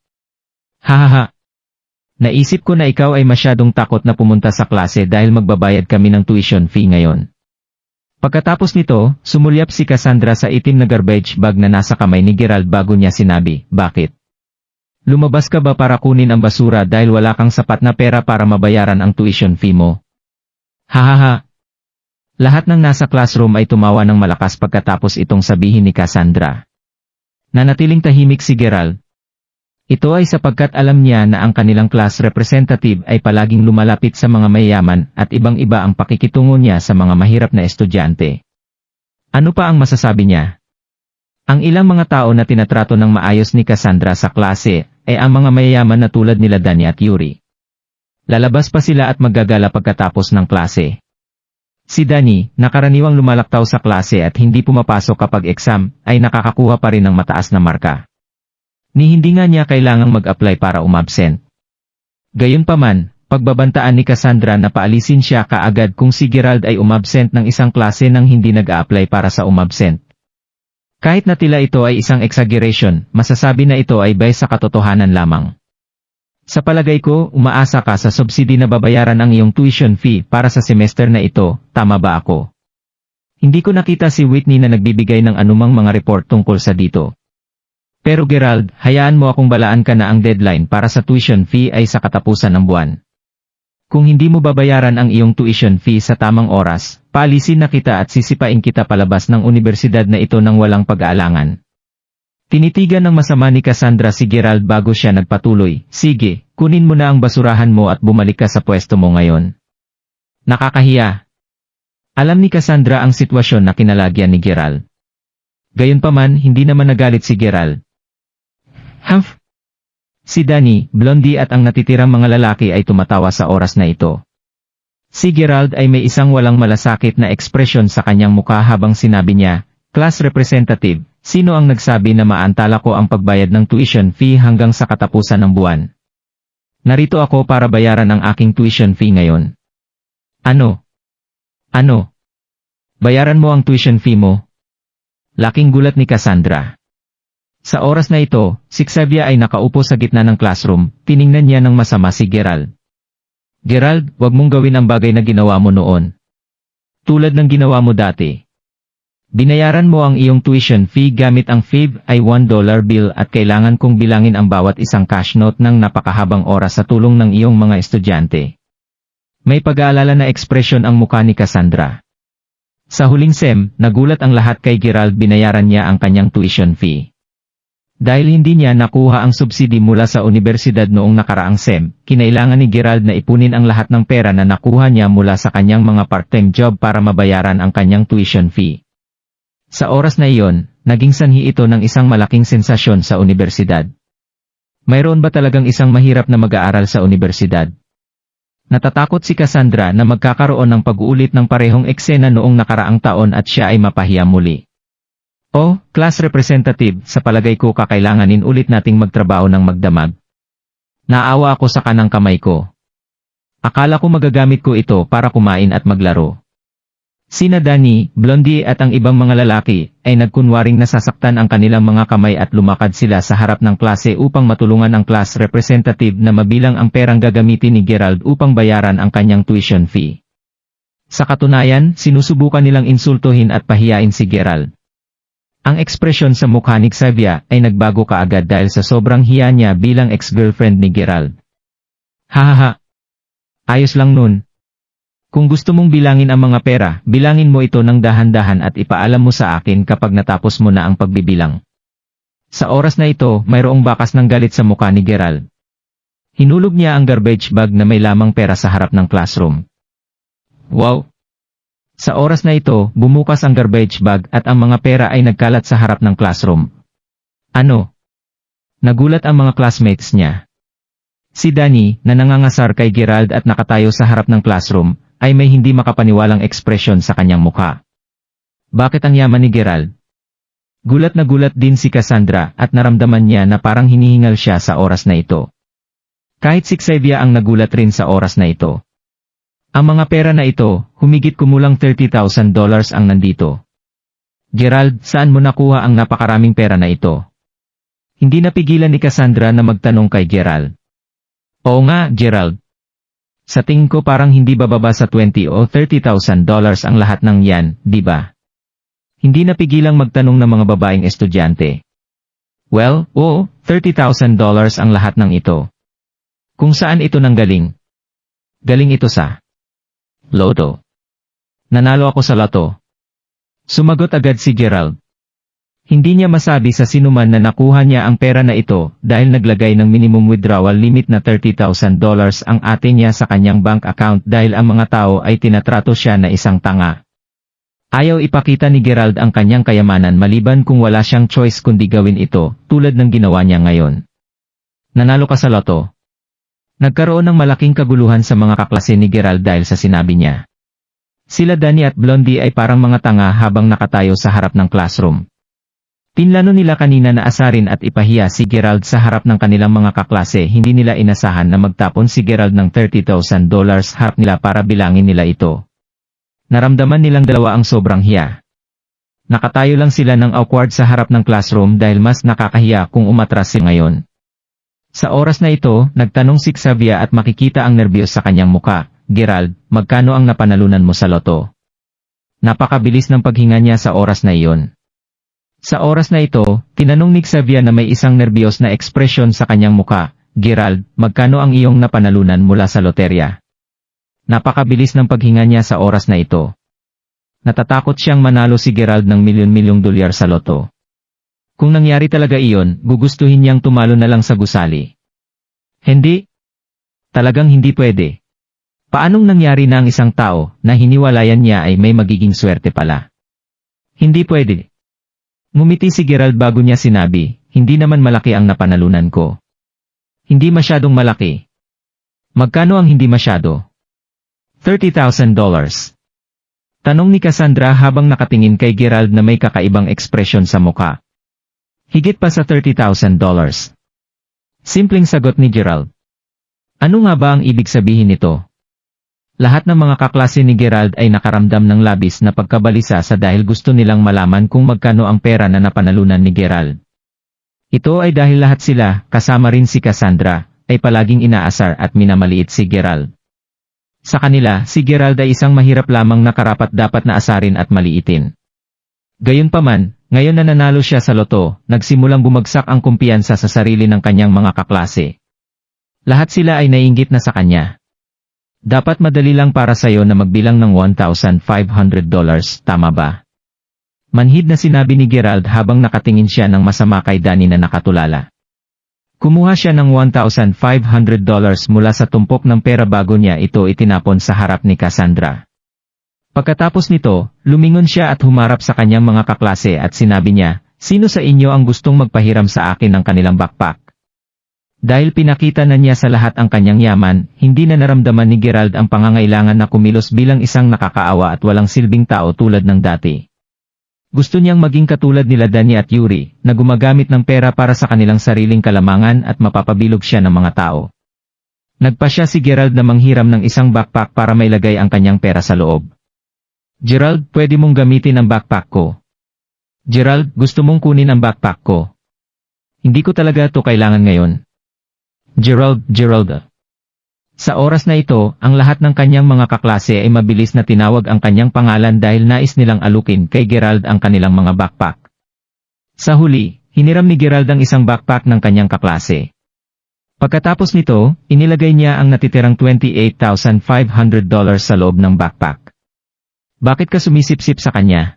Hahaha. Naisip ko na ikaw ay masyadong takot na pumunta sa klase dahil magbabayad kami ng tuition fee ngayon. Pagkatapos nito, sumulyap si Cassandra sa itim na garbage bag na nasa kamay ni Gerald bago niya sinabi, "Bakit? Lumabas ka ba para kunin ang basura dahil wala kang sapat na pera para mabayaran ang tuition fee mo?" Hahaha. Lahat ng nasa classroom ay tumawa ng malakas pagkatapos itong sabihin ni Cassandra. Nanatiling tahimik si Gerald. Ito ay sapagkat alam niya na ang kanilang class representative ay palaging lumalapit sa mga mayayaman at ibang-iba ang pakikitungo niya sa mga mahirap na estudyante. Ano pa ang masasabi niya? Ang ilang mga tao na tinatrato ng maayos ni Cassandra sa klase ay ang mga mayayaman na tulad nila Danny at Yuri. Lalabas pa sila at maggagala pagkatapos ng klase. Si Danny, na karaniwang lumalaktaw sa klase at hindi pumapasok kapag exam, ay nakakakuha pa rin ng mataas na marka. Ni hindi nga niya kailangang mag-apply para umabsent. Gayunpaman, pagbabantaan ni Cassandra na paalisin siya kaagad kung si Gerald ay umabsent ng isang klase nang hindi nag-a-apply para sa umabsent. Kahit na tila ito ay isang exaggeration, masasabi na ito ay base sa katotohanan lamang. Sa palagay ko, umaasa ka sa subsidy na babayaran ang iyong tuition fee para sa semester na ito, tama ba ako? Hindi ko nakita si Whitney na nagbibigay ng anumang mga report tungkol sa dito. Pero Gerald, hayaan mo akong balaan ka na ang deadline para sa tuition fee ay sa katapusan ng buwan. Kung hindi mo babayaran ang iyong tuition fee sa tamang oras, paalisin na kita at sisipain kita palabas ng universidad na ito nang walang pag-aalangan. Tinitigan ng masama ni Cassandra si Gerald bago siya nagpatuloy, "Sige, kunin mo na ang basurahan mo at bumalik ka sa pwesto mo ngayon." Nakakahiya. Alam ni Cassandra ang sitwasyon na kinalagyan ni Gerald. Gayunpaman, hindi naman nagalit si Gerald. Humph! Si Danny, Blondie at ang natitirang mga lalaki ay tumatawa sa oras na ito. Si Gerald ay may isang walang malasakit na ekspresyon sa kanyang mukha habang sinabi niya, "Class representative, sino ang nagsabi na maantala ko ang pagbayad ng tuition fee hanggang sa katapusan ng buwan? Narito ako para bayaran ang aking tuition fee ngayon." Ano? Ano? Bayaran mo ang tuition fee mo? Laking gulat ni Cassandra. Sa oras na ito, si Xavier ay nakaupo sa gitna ng classroom, tiningnan niya ng masama si Gerald. "Gerald, wag mong gawin ang bagay na ginawa mo noon. Tulad ng ginawa mo dati. Binayaran mo ang iyong tuition fee gamit ang FIB ay $1 bill at kailangan kong bilangin ang bawat isang cash note ng napakahabang oras sa tulong ng iyong mga estudyante." May pag-aalala na ekspresyon ang mukha ni Cassandra. Sa huling SEM, nagulat ang lahat kay Gerald, binayaran niya ang kanyang tuition fee. Dahil hindi niya nakuha ang subsidy mula sa universidad noong nakaraang SEM, kinailangan ni Gerald na ipunin ang lahat ng pera na nakuha niya mula sa kanyang mga part-time job para mabayaran ang kanyang tuition fee. Sa oras na iyon, naging sanhi ito ng isang malaking sensasyon sa universidad. Mayroon ba talagang isang mahirap na mag-aaral sa universidad? Natatakot si Cassandra na magkakaroon ng pag-uulit ng parehong eksena noong nakaraang taon at siya ay mapahiya muli. Oh, class representative, sa palagay ko kakailanganin ulit nating magtrabaho ng magdamag. Naawa ako sa kanang kamay ko. Akala ko magagamit ko ito para kumain at maglaro. Sina Danny, Blondie at ang ibang mga lalaki ay nagkunwaring nasasaktan ang kanilang mga kamay at lumakad sila sa harap ng klase upang matulungan ang class representative na mabilang ang perang gagamitin ni Gerald upang bayaran ang kanyang tuition fee. Sa katunayan, sinusubukan nilang insultuhin at pahiyain si Gerald. Ang ekspresyon sa mukha ni Xavier ay nagbago kaagad dahil sa sobrang hiya niya bilang ex-girlfriend ni Gerald. Hahaha. Ayos lang nun. Kung gusto mong bilangin ang mga pera, bilangin mo ito ng dahan-dahan at ipaalam mo sa akin kapag natapos mo na ang pagbibilang. Sa oras na ito, mayroong bakas ng galit sa mukha ni Gerald. Hinulog niya ang garbage bag na may lamang pera sa harap ng classroom. Wow! Sa oras na ito, bumukas ang garbage bag at ang mga pera ay nagkalat sa harap ng classroom. Ano? Nagulat ang mga classmates niya. Si Danny, na nangangasar kay Gerald at nakatayo sa harap ng classroom, ay may hindi makapaniwalang ekspresyon sa kanyang mukha. Bakit ang yaman ni Gerald? Gulat na gulat din si Cassandra at naramdaman niya na parang hinihingal siya sa oras na ito. Kahit si Xavier ang nagulat rin sa oras na ito. Ang mga pera na ito, humigit kumulang $30,000 ang nandito. Gerald, saan mo nakuha ang napakaraming pera na ito? Hindi napigilan ni Cassandra na magtanong kay Gerald. Oo nga, Gerald. Sa tingin ko parang hindi bababa sa $20,000 o $30,000 ang lahat ng yan, di ba? Hindi napigilang magtanong ng mga babaeng estudyante. Well, oo, $30,000 ang lahat ng ito. Kung saan ito nanggaling? Galing ito sa Loto. Nanalo ako sa loto. Sumagot agad si Gerald. Hindi niya masabi sa sinuman na nakuha niya ang pera na ito dahil naglagay ng minimum withdrawal limit na $30,000 ang ate niya sa kanyang bank account dahil ang mga tao ay tinatrato siya na isang tanga. Ayaw ipakita ni Gerald ang kanyang kayamanan maliban kung wala siyang choice kundi gawin ito tulad ng ginawa niya ngayon. Nanalo ka sa loto. Nagkaroon ng malaking kaguluhan sa mga kaklase ni Gerald dahil sa sinabi niya. Sila Danny at Blondie ay parang mga tanga habang nakatayo sa harap ng classroom. Pinlano nila kanina na asarin at ipahiya si Gerald sa harap ng kanilang mga kaklase. Hindi nila inasahan na magtapon si Gerald ng $30,000 harap nila para bilangin nila ito. Naramdaman nilang dalawa ang sobrang hiya. Nakatayo lang sila ng awkward sa harap ng classroom dahil mas nakakahiya kung umatras sila ngayon. Sa oras na ito, nagtanong si Xavier at makikita ang nerbiyos sa kanyang muka. Gerald, magkano ang napanalunan mo sa loto? Napakabilis ng paghinga niya sa oras na iyon. Sa oras na ito, tinanong ni Xavier na may isang nerbiyos na ekspresyon sa kanyang muka. Gerald, magkano ang iyong napanalunan mula sa loterya? Napakabilis ng paghinga niya sa oras na ito. Natatakot siyang manalo si Gerald ng milyon-milyong dolyar sa loto. Kung nangyari talaga iyon, gugustuhin niyang tumalo na lang sa gusali. Hindi. Talagang hindi pwede. Paanong nangyari na ang isang tao na hiniwalayan niya ay may magiging swerte pala? Hindi pwede. Ngumiti si Gerald bago niya sinabi, hindi naman malaki ang napanalunan ko. Hindi masyadong malaki. Magkano ang hindi masyado? $30,000. Tanong ni Cassandra habang nakatingin kay Gerald na may kakaibang ekspresyon sa mukha. Higit pa sa $30,000. Simpleng sagot ni Gerald. Ano nga ba ang ibig sabihin nito? Lahat ng mga kaklase ni Gerald ay nakaramdam ng labis na pagkabalisa sa dahil gusto nilang malaman kung magkano ang pera na napanalunan ni Gerald. Ito ay dahil lahat sila, kasama rin si Cassandra, ay palaging inaasar at minamaliit si Gerald. Sa kanila, si Gerald ay isang mahirap lamang na karapat-dapat na asarin at maliitin. Gayunpaman, ngayon na nanalo siya sa loto, nagsimulang bumagsak ang kumpiyansa sa sarili ng kanyang mga kaklase. Lahat sila ay naiinggit na sa kanya. Dapat madali lang para sayo na magbilang ng $1,500, tama ba? Manhid na sinabi ni Gerald habang nakatingin siya ng masama kay Danny na nakatulala. Kumuha siya ng $1,500 mula sa tumpok ng pera bago niya ito itinapon sa harap ni Cassandra. Pagkatapos nito, lumingon siya at humarap sa kanyang mga kaklase at sinabi niya, sino sa inyo ang gustong magpahiram sa akin ng kanilang backpack? Dahil pinakita na niya sa lahat ang kanyang yaman, hindi na naramdaman ni Gerald ang pangangailangan na kumilos bilang isang nakakaawa at walang silbing tao tulad ng dati. Gusto niyang maging katulad nila Danny at Yuri, na gumagamit ng pera para sa kanilang sariling kalamangan at mapapabilog siya ng mga tao. Nagpasya si Gerald na manghiram ng isang backpack para mailagay ang kanyang pera sa loob. Gerald, pwede mong gamitin ang backpack ko. Gerald, gusto mong kunin ang backpack ko. Hindi ko talaga ito kailangan ngayon. Gerald. Sa oras na ito, ang lahat ng kanyang mga kaklase ay mabilis na tinawag ang kanyang pangalan dahil nais nilang alukin kay Gerald ang kanilang mga backpack. Sa huli, hiniram ni Gerald ang isang backpack ng kanyang kaklase. Pagkatapos nito, inilagay niya ang natitirang $28,500 sa loob ng backpack. Bakit ka sumisip-sip sa kanya?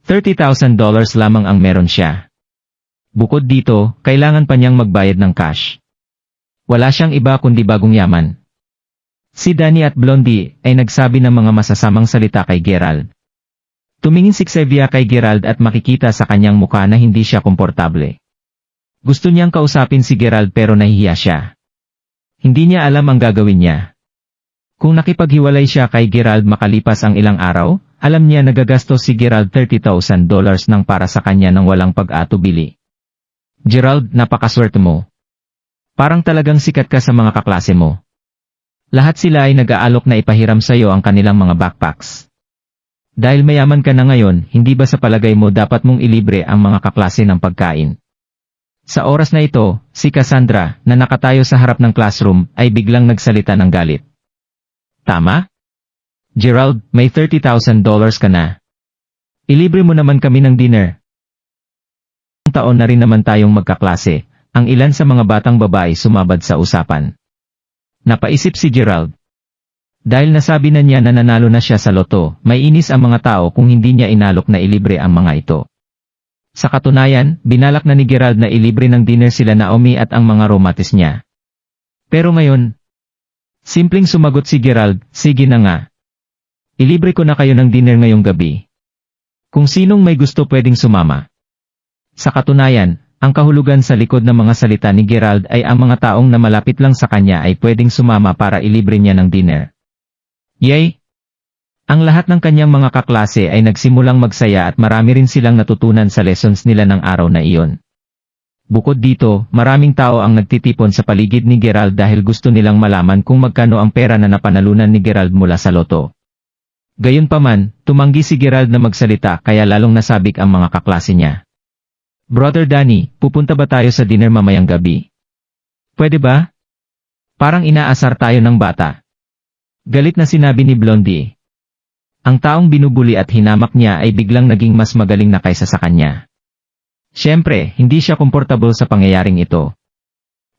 $30,000 lamang ang meron siya. Bukod dito, kailangan pa niyang magbayad ng cash. Wala siyang iba kundi bagong yaman. Si Danny at Blondie ay nagsabi ng mga masasamang salita kay Gerald. Tumingin si Xavier kay Gerald at makikita sa kanyang mukha na hindi siya komportable. Gusto niyang kausapin si Gerald pero nahihiya siya. Hindi niya alam ang gagawin niya. Kung nakipaghiwalay siya kay Gerald makalipas ang ilang araw, alam niya nagagastos si Gerald $30,000 nang para sa kanya nang walang pag-atubili. Gerald, napakaswerte mo. Parang talagang sikat ka sa mga kaklase mo. Lahat sila ay nag-aalok na ipahiram sa iyo ang kanilang mga backpacks. Dahil mayaman ka na ngayon, hindi ba sa palagay mo dapat mong ilibre ang mga kaklase ng pagkain? Sa oras na ito, si Cassandra, na nakatayo sa harap ng classroom, ay biglang nagsalita ng galit. Tama? Gerald, may $30,000 ka na. Ilibre mo naman kami ng dinner. Taon na rin naman tayong magkaklase. Ang ilan sa mga batang babae sumabad sa usapan. Napaisip si Gerald. Dahil nasabi na niya na nanalo na siya sa loto, may inis ang mga tao kung hindi niya inalok na ilibre ang mga ito. Sa katunayan, binalak na ni Gerald na ilibre ng dinner sila Naomi at ang mga roommates niya. Pero ngayon, simpleng sumagot si Gerald, sige na nga. Ilibre ko na kayo ng dinner ngayong gabi. Kung sinong may gusto pwedeng sumama. Sa katunayan, ang kahulugan sa likod ng mga salita ni Gerald ay ang mga taong na malapit lang sa kanya ay pwedeng sumama para ilibre niya ng dinner. Yay! Ang lahat ng kanyang mga kaklase ay nagsimulang magsaya at marami rin silang natutunan sa lessons nila ng araw na iyon. Bukod dito, maraming tao ang nagtitipon sa paligid ni Gerald dahil gusto nilang malaman kung magkano ang pera na napanalunan ni Gerald mula sa loto. Gayunpaman, tumanggi si Gerald na magsalita kaya lalong nasabik ang mga kaklase niya. Brother Danny, pupunta ba tayo sa dinner mamayang gabi? Pwede ba? Parang inaasar tayo ng bata. Galit na sinabi ni Blondie. Ang taong binubuli at hinamak niya ay biglang naging mas magaling na kaysa sa kanya. Siyempre, hindi siya komportable sa pangyayaring ito.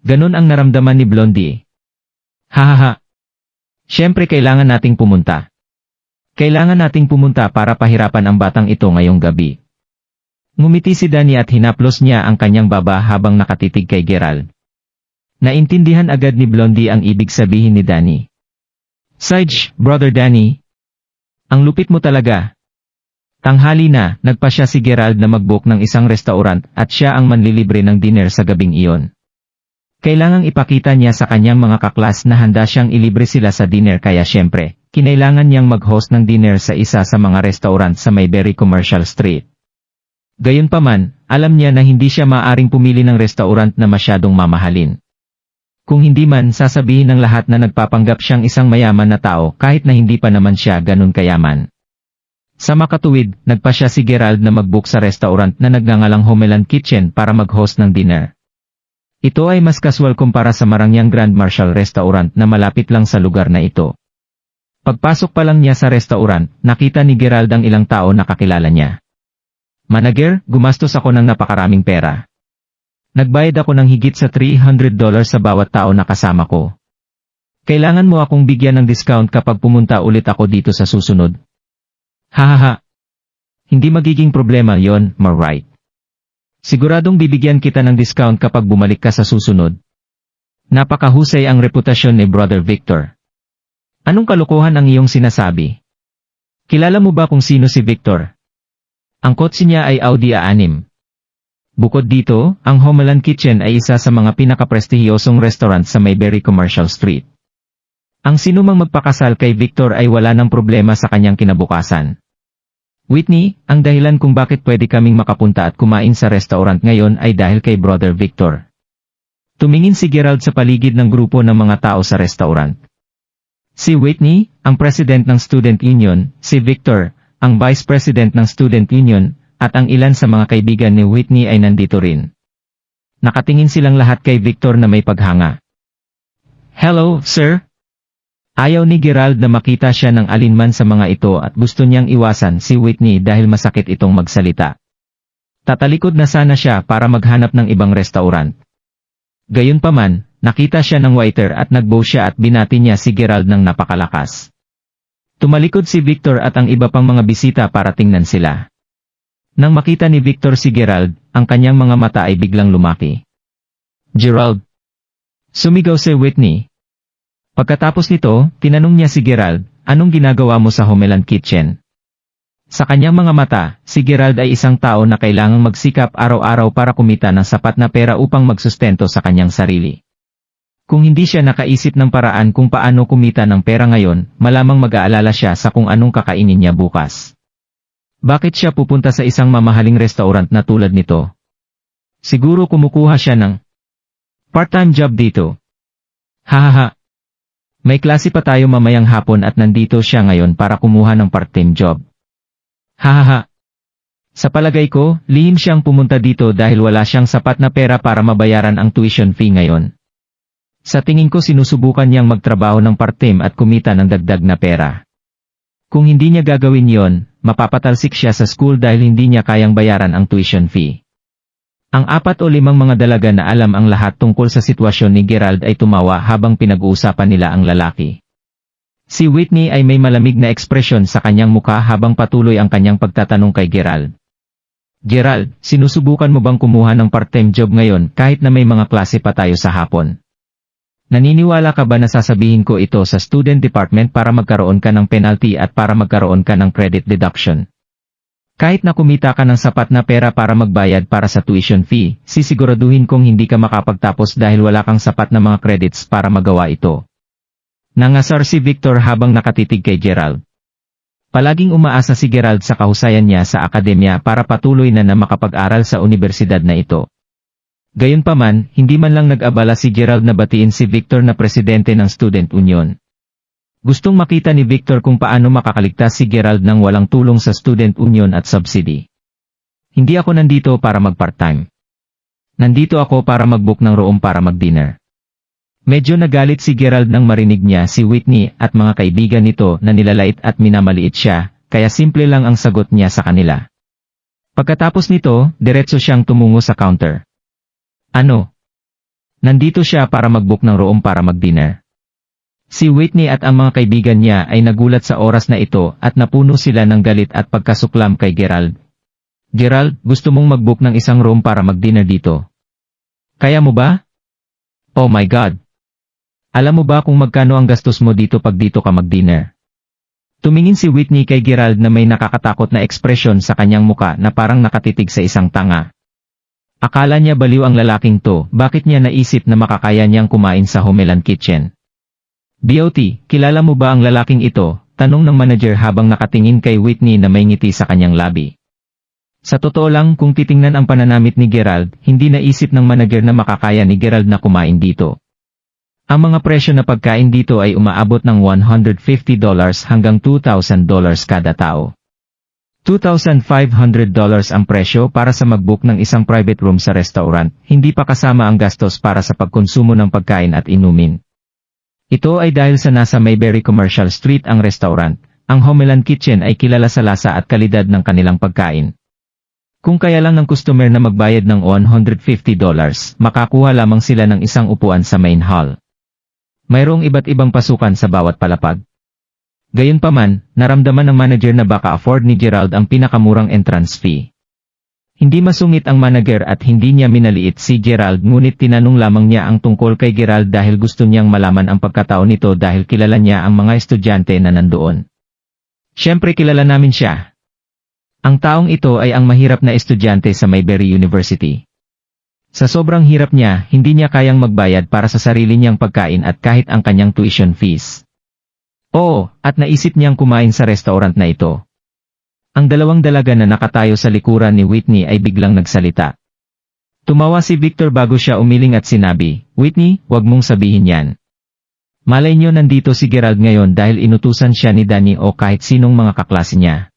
Ganun ang naramdaman ni Blondie. Hahaha. Siyempre kailangan nating pumunta. Kailangan nating pumunta para pahirapan ang batang ito ngayong gabi. Ngumiti si Danny at hinaplos niya ang kanyang baba habang nakatitig kay Gerald. Naintindihan agad ni Blondie ang ibig sabihin ni Danny. Sage, Brother Danny. Ang lupit mo talaga. Tanghali na, nagpasya si Gerald na mag-book ng isang restaurant at siya ang manlilibre ng dinner sa gabing iyon. Kailangang ipakita niya sa kanyang mga kaklas na handa siyang ilibre sila sa dinner kaya syempre, kinailangan niyang mag-host ng dinner sa isa sa mga restaurant sa Mayberry Commercial Street. Gayunpaman, alam niya na hindi siya maaaring pumili ng restaurant na masyadong mamahalin. Kung hindi man sasabihin ng lahat na nagpapanggap siyang isang mayaman na tao kahit na hindi pa naman siya ganun kayaman. Sa makatuwid, nagpasya si Gerald na mag-book sa restaurant na nagngangalang Homeland Kitchen para mag-host ng dinner. Ito ay mas casual kumpara sa Marangyang Grand Marshal Restaurant na malapit lang sa lugar na ito. Pagpasok pa lang niya sa restaurant, nakita ni Gerald ang ilang tao na kakilala niya. Manager, gumastos ako ng napakaraming pera. Nagbayad ako ng higit sa $300 sa bawat tao na kasama ko. Kailangan mo akong bigyan ng discount kapag pumunta ulit ako dito sa susunod. Hahaha. Hindi magiging problema yon, right? Siguradong bibigyan kita ng discount kapag bumalik ka sa susunod. Napakahusay ang reputasyon ni Brother Victor. Anong kalokohan ang iyong sinasabi? Kilala mo ba kung sino si Victor? Ang kotse niya ay Audi A6. Bukod dito, ang Homeland Kitchen ay isa sa mga pinakaprestihiyosong restaurant sa Mayberry Commercial Street. Ang sinumang magpakasal kay Victor ay wala ng problema sa kanyang kinabukasan. Whitney, ang dahilan kung bakit pwede kaming makapunta at kumain sa restaurant ngayon ay dahil kay Brother Victor. Tumingin si Gerald sa paligid ng grupo ng mga tao sa restaurant. Si Whitney, ang president ng Student Union, si Victor, ang vice president ng Student Union, at ang ilan sa mga kaibigan ni Whitney ay nandito rin. Nakatingin silang lahat kay Victor na may paghanga. "Hello, sir?" Ayaw ni Gerald na makita siya ng alinman sa mga ito at gusto niyang iwasan si Whitney dahil masakit itong magsalita. Tatalikod na sana siya para maghanap ng ibang restaurant. Gayunpaman, nakita siya ng waiter at nagbow siya at binati niya si Gerald ng napakalakas. Tumalikod si Victor at ang iba pang mga bisita para tingnan sila. Nang makita ni Victor si Gerald, ang kanyang mga mata ay biglang lumaki. "Gerald!" Sumigaw si Whitney. Pagkatapos nito, tinanong niya si Gerald, "Anong ginagawa mo sa Homeland Kitchen?" Sa kanyang mga mata, si Gerald ay isang tao na kailangang magsikap araw-araw para kumita ng sapat na pera upang magsustento sa kanyang sarili. Kung hindi siya nakaisip ng paraan kung paano kumita ng pera ngayon, malamang mag-aalala siya sa kung anong kakainin niya bukas. Bakit siya pupunta sa isang mamahaling restaurant na tulad nito? Siguro kumukuha siya ng part-time job dito. Hahaha. May klase pa tayo mamayang hapon at nandito siya ngayon para kumuha ng part-time job. Hahaha. Sa palagay ko, lihim siyang pumunta dito dahil wala siyang sapat na pera para mabayaran ang tuition fee ngayon. Sa tingin ko sinusubukan niyang magtrabaho ng part-time at kumita ng dagdag na pera. Kung hindi niya gagawin yon, mapapatalsik siya sa school dahil hindi niya kayang bayaran ang tuition fee. Ang 4 o 5 mga dalaga na alam ang lahat tungkol sa sitwasyon ni Gerald ay tumawa habang pinag-uusapan nila ang lalaki. Si Whitney ay may malamig na ekspresyon sa kanyang mukha habang patuloy ang kanyang pagtatanong kay Gerald. "Gerald, sinusubukan mo bang kumuha ng part-time job ngayon kahit na may mga klase pa tayo sa hapon? Naniniwala ka ba na sasabihin ko ito sa student department para magkaroon ka ng penalty at para magkaroon ka ng credit deduction? Kahit na kumita ka ng sapat na pera para magbayad para sa tuition fee, sisiguraduhin kong hindi ka makapagtapos dahil wala kang sapat na mga credits para magawa ito." Nangasar si Victor habang nakatitig kay Gerald. Palaging umaasa si Gerald sa kahusayan niya sa akademya para patuloy na makapag-aral sa universidad na ito. Gayunpaman, hindi man lang nag-abala si Gerald na batiin si Victor na presidente ng Student Union. Gustong makita ni Victor kung paano makakaligtas si Gerald ng walang tulong sa Student Union at subsidy. "Hindi ako nandito para mag-part-time. Nandito ako para mag-book ng room para mag-dinner." Medyo nagalit si Gerald nang marinig niya si Whitney at mga kaibigan nito na nilalait at minamaliit siya, kaya simple lang ang sagot niya sa kanila. Pagkatapos nito, diretso siyang tumungo sa counter. "Ano? Nandito siya para mag-book ng room para mag-dinner." Si Whitney at ang mga kaibigan niya ay nagulat sa oras na ito at napuno sila ng galit at pagkasuklam kay Gerald. "Gerald, gusto mong mag-book ng isang room para mag-dinner dito? Kaya mo ba? Oh my God! Alam mo ba kung magkano ang gastos mo dito pag dito ka mag-dinner?" Tumingin si Whitney kay Gerald na may nakakatakot na ekspresyon sa kanyang muka na parang nakatitig sa isang tanga. Akala niya baliw ang lalaking to, bakit niya naisip na makakaya niyang kumain sa Homeland Kitchen? "BOT, kilala mo ba ang lalaking ito?" tanong ng manager habang nakatingin kay Whitney na may ngiti sa kanyang labi. Sa totoo lang, kung titingnan ang pananamit ni Gerald, hindi naisip ng manager na makakaya ni Gerald na kumain dito. Ang mga presyo na pagkain dito ay umaabot ng $150 hanggang $2,000 kada tao. $2,500 ang presyo para sa mag-book ng isang private room sa restaurant, hindi pa kasama ang gastos para sa pagkonsumo ng pagkain at inumin. Ito ay dahil sa nasa Mayberry Commercial Street ang restaurant. Ang Homeland Kitchen ay kilala sa lasa at kalidad ng kanilang pagkain. Kung kaya lang ng customer na magbayad ng $150, makakuha lamang sila ng isang upuan sa main hall. Mayroong iba't ibang pasukan sa bawat palapag. Gayunpaman, naramdaman ng manager na baka afford ni Gerald ang pinakamurang entrance fee. Hindi masungit ang manager at hindi niya minaliit si Gerald, ngunit tinanong lamang niya ang tungkol kay Gerald dahil gusto niyang malaman ang pagkatao nito dahil kilala niya ang mga estudyante na nandoon. "Siyempre kilala namin siya. Ang taong ito ay ang mahirap na estudyante sa Mayberry University. Sa sobrang hirap niya, hindi niya kayang magbayad para sa sarili niyang pagkain at kahit ang kanyang tuition fees. Oo, at naisip niyang kumain sa restaurant na ito. Ang dalawang dalaga na nakatayo sa likuran ni Whitney ay biglang nagsalita. Tumawa si Victor bago siya umiling at sinabi, "Whitney, wag mong sabihin yan. Malay nyo nandito si Gerald ngayon dahil inutusan siya ni Danny o kahit sinong mga kaklase niya.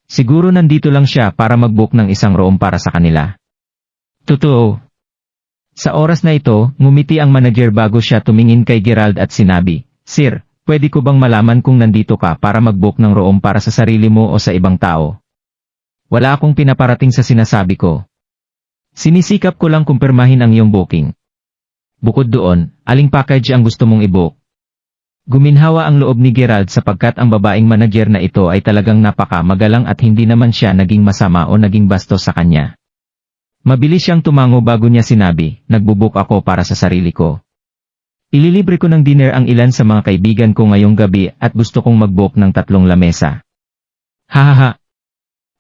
Siguro nandito lang siya para mag-book ng isang room para sa kanila." Totoo. Sa oras na ito, ngumiti ang manager bago siya tumingin kay Gerald at sinabi, "Sir, pwede ko bang malaman kung nandito ka para mag-book ng room para sa sarili mo o sa ibang tao? Wala akong pinaparating sa sinasabi ko. Sinisikap ko lang kumpirmahin ang iyong booking. Bukod doon, aling package ang gusto mong i-book?" Guminhawa ang loob ni Gerald sapagkat ang babaeng manager na ito ay talagang napaka-magalang at hindi naman siya naging masama o naging bastos sa kanya. Mabilis siyang tumango bago niya sinabi, "Nagbubook ako para sa sarili ko. Ililibre ko ng dinner ang ilan sa mga kaibigan ko ngayong gabi at gusto kong mag-book ng 3 lamesa." Hahaha.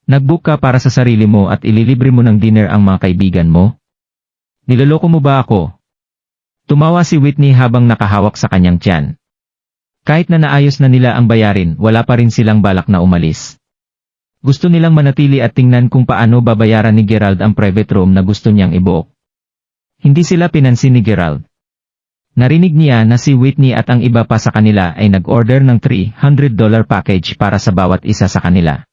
Nag-book ka para sa sarili mo at ililibre mo ng dinner ang mga kaibigan mo? Niloloko mo ba ako? Tumawa si Whitney habang nakahawak sa kanyang tiyan. Kahit na naayos na nila ang bayarin, wala pa rin silang balak na umalis. Gusto nilang manatili at tingnan kung paano babayaran ni Gerald ang private room na gusto niyang i-book. Hindi sila pinansin ni Gerald. Narinig niya na si Whitney at ang iba pa sa kanila ay nag-order ng $300 package para sa bawat isa sa kanila.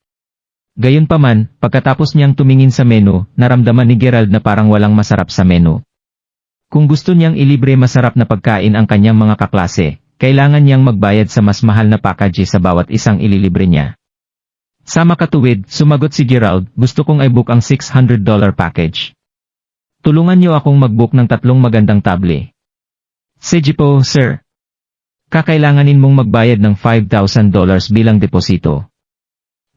Gayunpaman, pagkatapos niyang tumingin sa menu, naramdaman ni Gerald na parang walang masarap sa menu. Kung gusto niyang ilibre masarap na pagkain ang kanyang mga kaklase, kailangan niyang magbayad sa mas mahal na package sa bawat isang ililibre niya. Sa makatuwid, sumagot si Gerald, "Gusto kong i-book ang $600 package. Tulungan niyo akong mag-book ng 3 magandang table." "Sige po, sir. Kakailanganin mong magbayad ng $5,000 bilang deposito."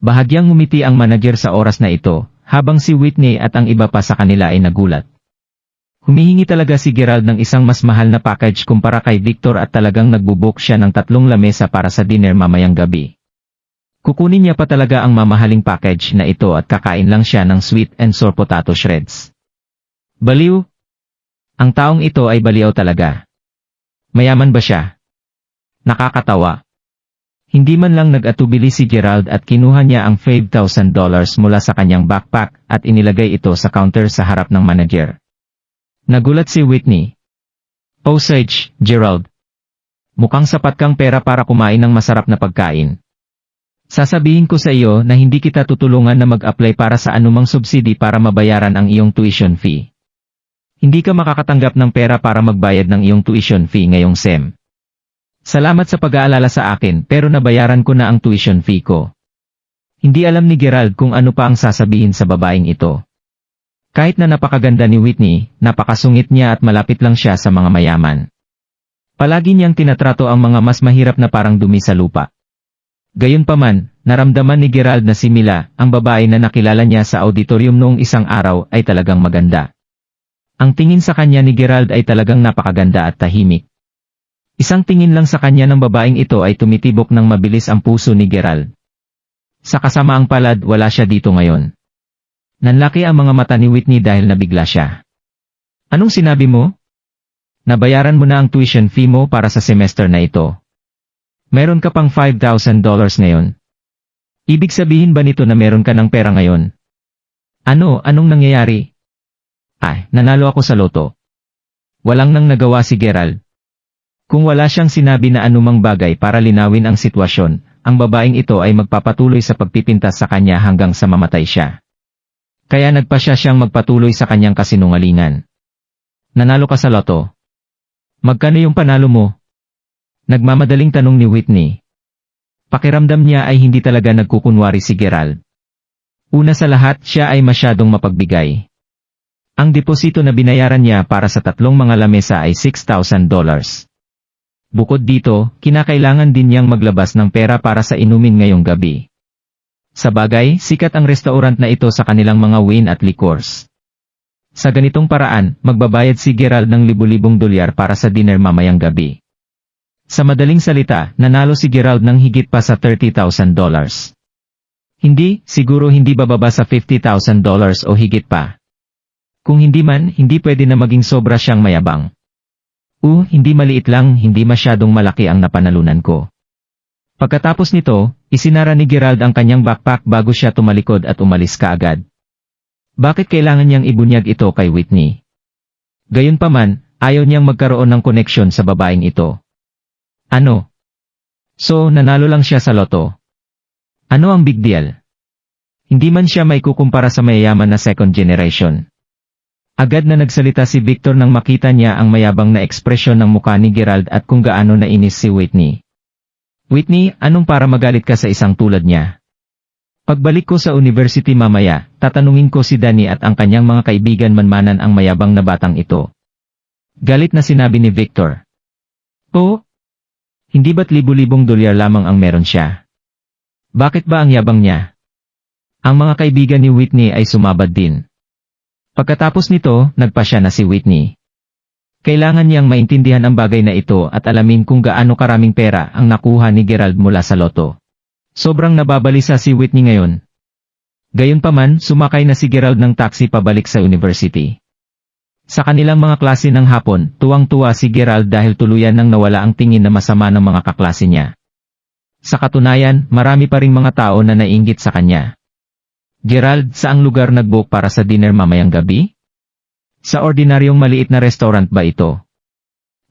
Bahagyang ngumiti ang manager sa oras na ito, habang si Whitney at ang iba pa sa kanila ay nagulat. Humihingi talaga si Gerald ng isang mas mahal na package kumpara kay Victor at talagang nagbubook siya ng 3 lamesa para sa dinner mamayang gabi. Kukunin niya pa talaga ang mamahaling package na ito at kakain lang siya ng sweet and sour potato shreds. Baliw? Ang taong ito ay baliw talaga. Mayaman ba siya? Nakakatawa. Hindi man lang nag-atubili si Gerald at kinuha niya ang $5,000 mula sa kanyang backpack at inilagay ito sa counter sa harap ng manager. Nagulat si Whitney. "Osage, Gerald. Mukhang sapat kang pera para kumain ng masarap na pagkain. Sasabihin ko sa iyo na hindi kita tutulungan na mag-apply para sa anumang subsidy para mabayaran ang iyong tuition fee. Hindi ka makakatanggap ng pera para magbayad ng iyong tuition fee ngayong SEM. Salamat sa pag-aalala sa akin pero nabayaran ko na ang tuition fee ko." Hindi alam ni Gerald kung ano pa ang sasabihin sa babaeng ito. Kahit na napakaganda ni Whitney, napakasungit niya at malapit lang siya sa mga mayaman. Palagi niyang tinatrato ang mga mas mahirap na parang dumi sa lupa. Gayunpaman, naramdaman ni Gerald na si Mila, ang babae na nakilala niya sa auditorium noong isang araw, ay talagang maganda. Ang tingin sa kanya ni Gerald ay talagang napakaganda at tahimik. Isang tingin lang sa kanya ng babaeng ito ay tumitibok ng mabilis ang puso ni Gerald. Sa kasamaang palad, wala siya dito ngayon. Nanlaki ang mga mata ni Whitney dahil nabigla siya. "Anong sinabi mo? Nabayaran mo na ang tuition fee mo para sa semester na ito. Meron ka pang $5,000 ngayon. Ibig sabihin ba nito na meron ka ng pera ngayon? Anong nangyayari?" Nanalo ako sa loto." Walang nang nagawa si Gerald. Kung wala siyang sinabi na anumang bagay para linawin ang sitwasyon, ang babaeng ito ay magpapatuloy sa pagpipintas sa kanya hanggang sa mamatay siya. Kaya nagpasya siyang magpatuloy sa kanyang kasinungalingan. "Nanalo ka sa loto. Magkano yung panalo mo?" Nagmamadaling tanong ni Whitney. Pakiramdam niya ay hindi talaga nagkukunwari si Gerald. Una sa lahat, siya ay masyadong mapagbigay. Ang deposito na binayaran niya para sa 3 mga lamesa ay $6,000. Bukod dito, kinakailangan din niyang maglabas ng pera para sa inumin ngayong gabi. Sa bagay, sikat ang restaurant na ito sa kanilang mga wine at liquors. Sa ganitong paraan, magbabayad si Gerald ng libu-libong dolyar para sa dinner mamayang gabi. Sa madaling salita, nanalo si Gerald ng higit pa sa $30,000. Hindi, siguro hindi bababa sa $50,000 o higit pa. Kung hindi man, hindi pwede na maging sobra siyang mayabang. Hindi maliit lang, hindi masyadong malaki ang napanalunan ko. Pagkatapos nito, isinara ni Gerald ang kanyang backpack bago siya tumalikod at umalis kaagad. Bakit kailangan niyang ibunyag ito kay Whitney? Gayunpaman, ayaw niyang magkaroon ng koneksyon sa babaeng ito. Ano? So, nanalo lang siya sa loto. Ano ang big deal? Hindi man siya maikukumpara sa mayayaman na second generation. Agad na nagsalita si Victor nang makita niya ang mayabang na ekspresyon ng mukha ni Gerald at kung gaano nainis si Whitney. Whitney, anong para magalit ka sa isang tulad niya? Pagbalik ko sa university mamaya, tatanungin ko si Danny at ang kanyang mga kaibigan manmanan ang mayabang na batang ito. Galit na sinabi ni Victor. Oh? Hindi ba't libu-libong dolyar lamang ang meron siya? Bakit ba ang yabang niya? Ang mga kaibigan ni Whitney ay sumabad din. Pagkatapos nito, nagpasya na si Whitney. Kailangan niyang maintindihan ang bagay na ito at alamin kung gaano karaming pera ang nakuha ni Gerald mula sa loto. Sobrang nababalisa si Whitney ngayon. Gayunpaman, sumakay na si Gerald ng taxi pabalik sa university. Sa kanilang mga klase ng hapon, tuwang-tuwa si Gerald dahil tuluyan nang nawala ang tingin na masama ng mga kaklase niya. Sa katunayan, marami pa ring mga tao na naiinggit sa kanya. Gerald, saang lugar nag-book para sa dinner mamayang gabi? Sa ordinaryong maliit na restaurant ba ito?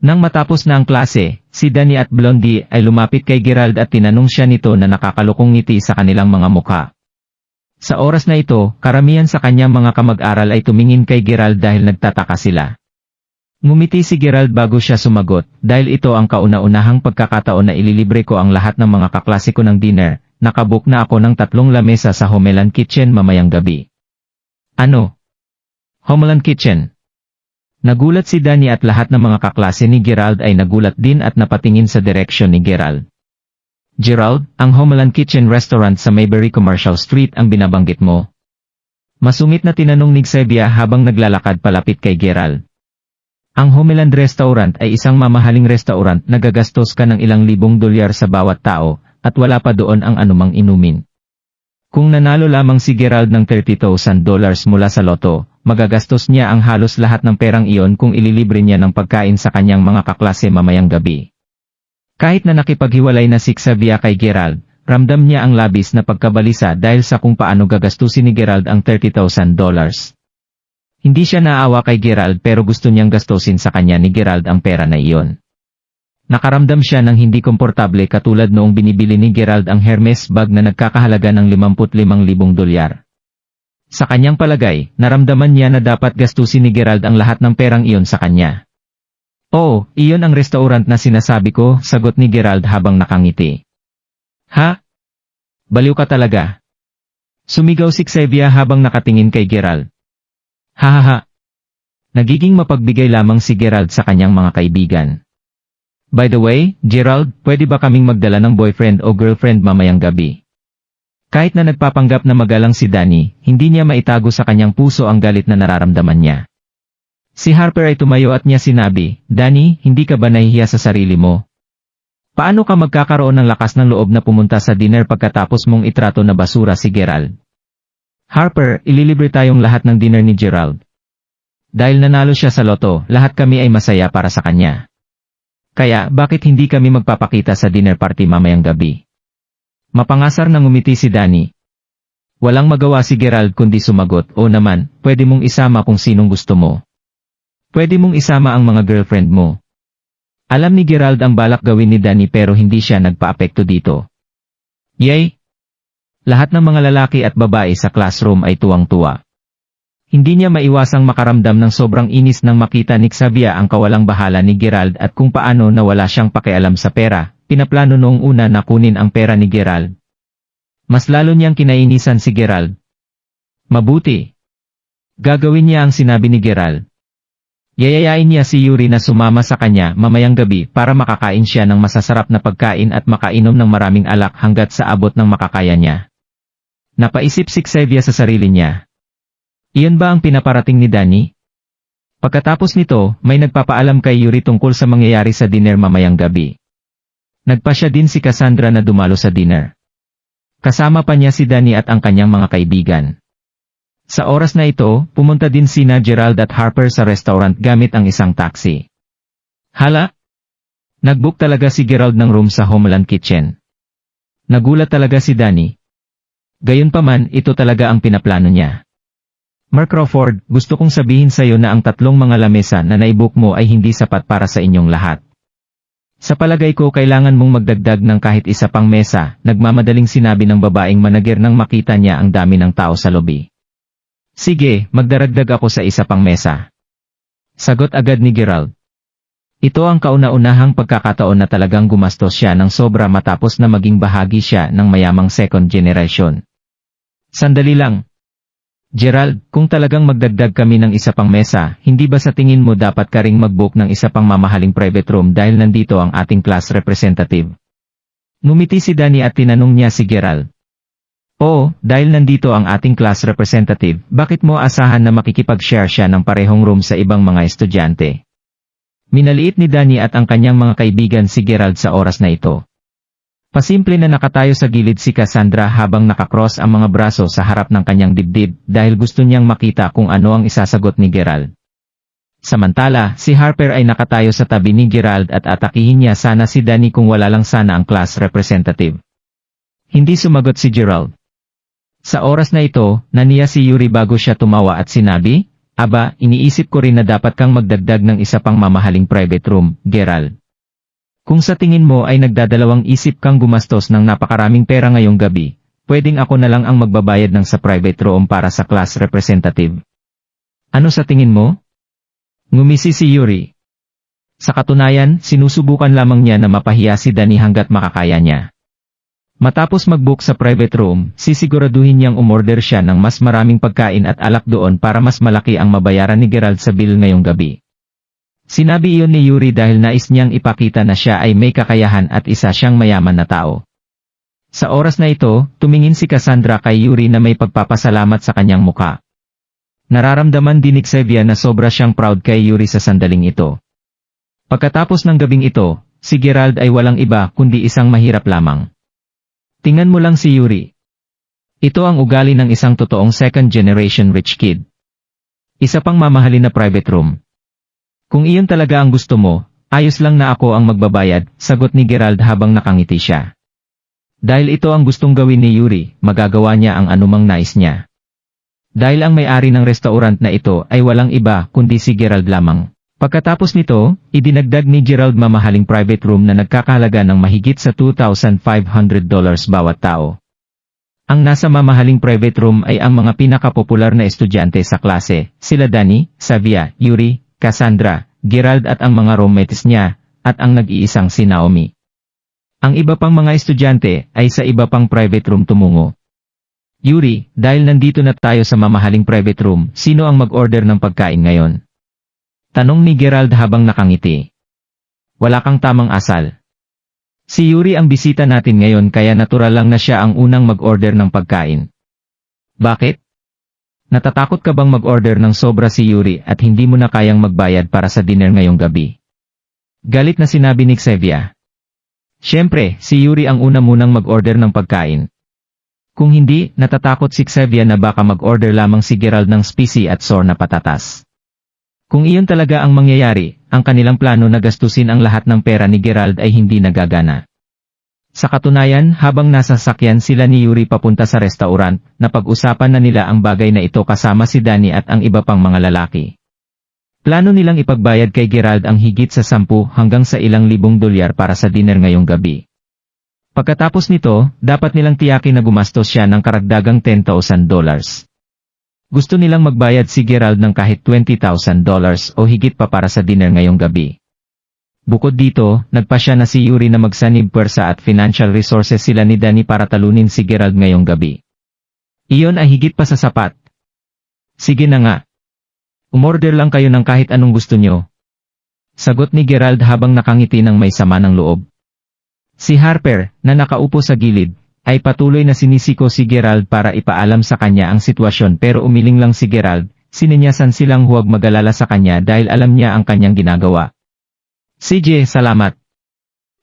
Nang matapos na ang klase, si Danny at Blondie ay lumapit kay Gerald at tinanong siya nito na nakakalukong ngiti sa kanilang mga mukha. Sa oras na ito, karamihan sa kanyang mga kamag-aral ay tumingin kay Gerald dahil nagtataka sila. Ngumiti si Gerald bago siya sumagot, dahil ito ang kauna-unahang pagkakataon na ililibre ko ang lahat ng mga kaklase ko ng dinner. Nakabook na ako ng 3 lamesa sa Homeland Kitchen mamayang gabi. Ano? Homeland Kitchen? Nagulat si Danny at lahat ng mga kaklase ni Gerald ay nagulat din at napatingin sa direksyon ni Gerald. Gerald, ang Homeland Kitchen Restaurant sa Mayberry Commercial Street ang binabanggit mo? Masungit na tinanong ni Xavier habang naglalakad palapit kay Gerald. Ang Homeland Restaurant ay isang mamahaling restaurant na gagastos ka ng ilang libong dolyar sa bawat tao, at wala pa doon ang anumang inumin. Kung nanalo lamang si Gerald ng $30,000 mula sa loto, magagastos niya ang halos lahat ng perang iyon kung ililibre niya ng pagkain sa kanyang mga kaklase mamayang gabi. Kahit na nakipaghiwalay na si Xavier kay Gerald, ramdam niya ang labis na pagkabalisa dahil sa kung paano gagastusin ni Gerald ang $30,000. Hindi siya naawa kay Gerald pero gusto niyang gastusin sa kanya ni Gerald ang pera na iyon. Nakaramdam siya ng hindi komportable katulad noong binibili ni Gerald ang Hermes bag na nagkakahalaga ng $55,000. Sa kanyang palagay, naramdaman niya na dapat gastusin ni Gerald ang lahat ng perang iyon sa kanya. Oo, iyon ang restaurant na sinasabi ko, sagot ni Gerald habang nakangiti. Ha? Baliw ka talaga. Sumigaw si Xavier habang nakatingin kay Gerald. Hahaha. Nagiging mapagbigay lamang si Gerald sa kanyang mga kaibigan. By the way, Gerald, pwede ba kaming magdala ng boyfriend o girlfriend mamayang gabi? Kahit na nagpapanggap na magalang si Danny, hindi niya maitago sa kanyang puso ang galit na nararamdaman niya. Si Harper ay tumayo at niya sinabi, Danny, hindi ka ba nahihiya sa sarili mo? Paano ka magkakaroon ng lakas ng loob na pumunta sa dinner pagkatapos mong itrato na basura si Gerald? Harper, ililibre tayong lahat ng dinner ni Gerald. Dahil nanalo siya sa loto, lahat kami ay masaya para sa kanya. Kaya, bakit hindi kami magpapakita sa dinner party mamayang gabi? Mapangasar na ngumiti si Danny. Walang magawa si Gerald kundi sumagot, o naman, pwede mong isama kung sinong gusto mo. Pwede mong isama ang mga girlfriend mo. Alam ni Gerald ang balak gawin ni Danny pero hindi siya nagpa-apekto dito. Yay! Lahat ng mga lalaki at babae sa classroom ay tuwang-tuwa. Hindi niya maiwasang makaramdam ng sobrang inis nang makita ni Xavier ang kawalang bahala ni Gerald at kung paano na wala siyang pakialam sa pera, pinaplano noong una na kunin ang pera ni Gerald. Mas lalo niyang kinainisan si Gerald. Mabuti. Gagawin niya ang sinabi ni Gerald. Yayayain niya si Yuri na sumama sa kanya mamayang gabi para makakain siya ng masasarap na pagkain at makainom ng maraming alak hanggat sa abot ng makakaya niya. Napaisip si Xavier sa sarili niya. Iyon ba ang pinaparating ni Danny? Pagkatapos nito, may nagpapaalam kay Yuri tungkol sa mangyayari sa dinner mamayang gabi. Nagpasya din si Cassandra na dumalo sa dinner. Kasama pa niya si Danny at ang kanyang mga kaibigan. Sa oras na ito, pumunta din sina Gerald at Harper sa restaurant gamit ang isang taxi. Hala? Nagbook talaga si Gerald ng room sa Homeland Kitchen. Nagulat talaga si Danny. Gayunpaman, ito talaga ang pinaplano niya. Mark Crawford, gusto kong sabihin sa'yo na ang tatlong mga lamesa na naibook mo ay hindi sapat para sa inyong lahat. Sa palagay ko kailangan mong magdagdag ng kahit isa pang mesa, nagmamadaling sinabi ng babaeng manager nang makita niya ang dami ng tao sa lobby. Sige, magdaragdag ako sa isa pang mesa. Sagot agad ni Gerald. Ito ang kauna-unahang pagkakataon na talagang gumastos siya ng sobra matapos na maging bahagi siya ng mayamang second generation. Sandali lang. Gerald, kung talagang magdagdag kami ng isa pang mesa, hindi ba sa tingin mo dapat ka ring mag-book ng isa pang mamahaling private room dahil nandito ang ating class representative? Ngumiti si Danny at tinanong niya si Gerald. Oo, dahil nandito ang ating class representative, bakit mo asahan na makikipag-share siya ng parehong room sa ibang mga estudyante? Minaliit ni Danny at ang kanyang mga kaibigan si Gerald sa oras na ito. Pasimple na nakatayo sa gilid si Cassandra habang nakakross ang mga braso sa harap ng kanyang dibdib dahil gusto niyang makita kung ano ang isasagot ni Gerald. Samantala, si Harper ay nakatayo sa tabi ni Gerald at atakihin niya sana si Danny kung wala lang sana ang class representative. Hindi sumagot si Gerald. Sa oras na ito, naniya si Yuri bago siya tumawa at sinabi, "Aba, iniisip ko rin na dapat kang magdagdag ng isa pang mamahaling private room, Gerald. Kung sa tingin mo ay nagdadalawang isip kang gumastos ng napakaraming pera ngayong gabi, pwedeng ako na lang ang magbabayad ng sa private room para sa class representative. Ano sa tingin mo?" Ngumisi si Yuri. Sa katunayan, sinusubukan lamang niya na mapahiya si Danny hanggat makakaya niya. Matapos mag-book sa private room, sisiguraduhin niyang umorder siya ng mas maraming pagkain at alak doon para mas malaki ang mabayaran ni Gerald sa bill ngayong gabi. Sinabi iyon ni Yuri dahil nais niyang ipakita na siya ay may kakayahan at isa siyang mayaman na tao. Sa oras na ito, tumingin si Cassandra kay Yuri na may pagpapasalamat sa kanyang muka. Nararamdaman din ni Xavier na sobra siyang proud kay Yuri sa sandaling ito. Pagkatapos ng gabing ito, si Gerald ay walang iba kundi isang mahirap lamang. Tingnan mo lang si Yuri. Ito ang ugali ng isang totoong second generation rich kid. Isa pang mamahalin na private room. Kung iyon talaga ang gusto mo, ayos lang na ako ang magbabayad, sagot ni Gerald habang nakangiti siya. Dahil ito ang gustong gawin ni Yuri, magagawa niya ang anumang nais niya. Dahil ang may-ari ng restaurant na ito ay walang iba kundi si Gerald lamang. Pagkatapos nito, idinagdag ni Gerald mamahaling private room na nagkakahalaga ng mahigit sa $2,500 bawat tao. Ang nasa mamahaling private room ay ang mga pinakapopular na estudyante sa klase, sila Danny, Xavier, Yuri, Cassandra, Gerald at ang mga roommates niya, at ang nag-iisang si Naomi. Ang iba pang mga estudyante ay sa iba pang private room tumungo. Yuri, dahil nandito na tayo sa mamahaling private room, sino ang mag-order ng pagkain ngayon? Tanong ni Gerald habang nakangiti. Wala kang tamang asal. Si Yuri ang bisita natin ngayon kaya natural lang na siya ang unang mag-order ng pagkain. Bakit? Natatakot ka bang mag-order ng sobra si Yuri at hindi mo na kayang magbayad para sa dinner ngayong gabi? Galit na sinabi ni Xavier. Siyempre, si Yuri ang una munang mag-order ng pagkain. Kung hindi, natatakot si Xavier na baka mag-order lamang si Gerald ng spicy at sour na patatas. Kung iyon talaga ang mangyayari, ang kanilang plano na gastusin ang lahat ng pera ni Gerald ay hindi nagagana. Sa katunayan, habang nasa sakyan sila ni Yuri papunta sa restaurant, napag-usapan na nila ang bagay na ito kasama si Danny at ang iba pang mga lalaki. Plano nilang ipagbayad kay Gerald ang higit sa 10 hanggang sa ilang libong dolyar para sa dinner ngayong gabi. Pagkatapos nito, dapat nilang tiyakin na gumastos siya ng karagdagang $10,000. Gusto nilang magbayad si Gerald ng kahit $20,000 o higit pa para sa dinner ngayong gabi. Bukod dito, nagpasya na si Yuri na magsanib pwersa at financial resources sila ni Danny para talunin si Gerald ngayong gabi. Iyon ay higit pa sa sapat. Sige na nga. Umorder lang kayo ng kahit anong gusto nyo. Sagot ni Gerald habang nakangiti ng may sama ng loob. Si Harper, na nakaupo sa gilid, ay patuloy na sinisiko si Gerald para ipaalam sa kanya ang sitwasyon pero umiling lang si Gerald, sininyasan silang huwag mag-alala sa kanya dahil alam niya ang kanyang ginagawa. CJ, salamat.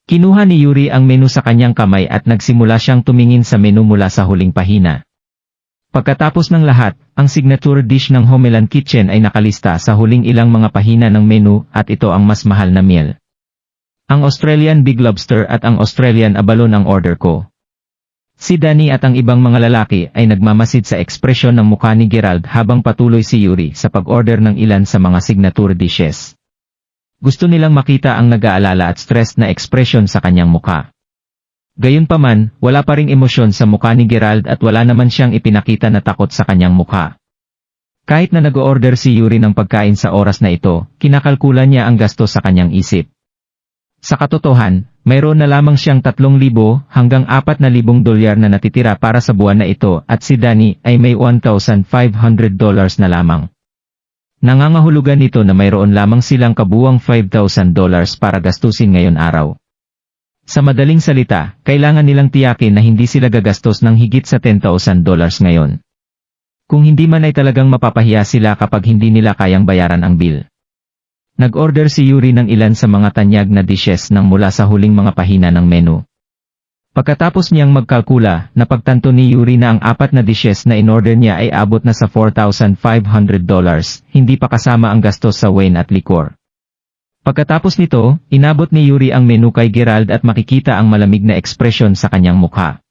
Kinuha ni Yuri ang menu sa kanyang kamay at nagsimula siyang tumingin sa menu mula sa huling pahina. Pagkatapos ng lahat, ang signature dish ng Homeland Kitchen ay nakalista sa huling ilang mga pahina ng menu at ito ang mas mahal na meal. Ang Australian Big Lobster at ang Australian Abalone ang order ko. Si Danny at ang ibang mga lalaki ay nagmamasid sa ekspresyon ng mukha ni Gerald habang patuloy si Yuri sa pag-order ng ilan sa mga signature dishes. Gusto nilang makita ang nag-aalala at stressed na ekspresyon sa kanyang mukha. Gayunpaman, wala pa ring emosyon sa mukha ni Gerald at wala naman siyang ipinakita na takot sa kanyang mukha. Kahit na nag-order si Yuri ng pagkain sa oras na ito, kinakalkulan niya ang gasto sa kanyang isip. Sa katotohanan, mayroon na lamang siyang 3,000 hanggang 4,000 dolyar na natitira para sa buwan na ito at si Danny ay may $1,500 na lamang. Nangangahulugan ito na mayroon lamang silang kabuwang $5,000 para gastusin ngayon araw. Sa madaling salita, kailangan nilang tiyakin na hindi sila gagastos ng higit sa $10,000 ngayon. Kung hindi man ay talagang mapapahiya sila kapag hindi nila kayang bayaran ang bill. Nag-order si Yuri ng ilan sa mga tanyag na dishes nang mula sa huling mga pahina ng menu. Pagkatapos niyang magkalkula, napagtanto ni Yuri na ang 4 na dishes na in-order niya ay abot na sa $4,500, hindi pa kasama ang gastos sa wine at liquor. Pagkatapos nito, inabot ni Yuri ang menu kay Gerald at makikita ang malamig na ekspresyon sa kanyang mukha.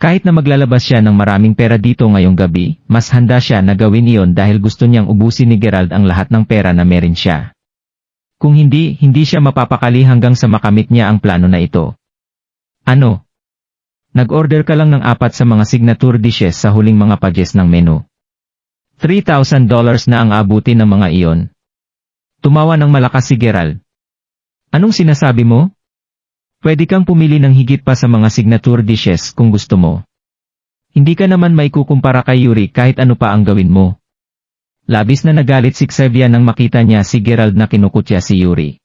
Kahit na maglalabas siya ng maraming pera dito ngayong gabi, mas handa siya na gawin iyon dahil gusto niyang ubusin ni Gerald ang lahat ng pera na meron siya. Kung hindi siya mapapakali hanggang sa makamit niya ang plano na ito. Ano? Nag-order ka lang ng 4 sa mga signature dishes sa huling mga pages ng menu. $3,000 na ang abutin ng mga iyon. Tumawa ng malakas si Gerald. Anong sinasabi mo? Pwede kang pumili ng higit pa sa mga signature dishes kung gusto mo. Hindi ka naman maikukumpara kay Yuri kahit ano pa ang gawin mo. Labis na nagalit si Xavier nang makita niya si Gerald na kinukutya si Yuri.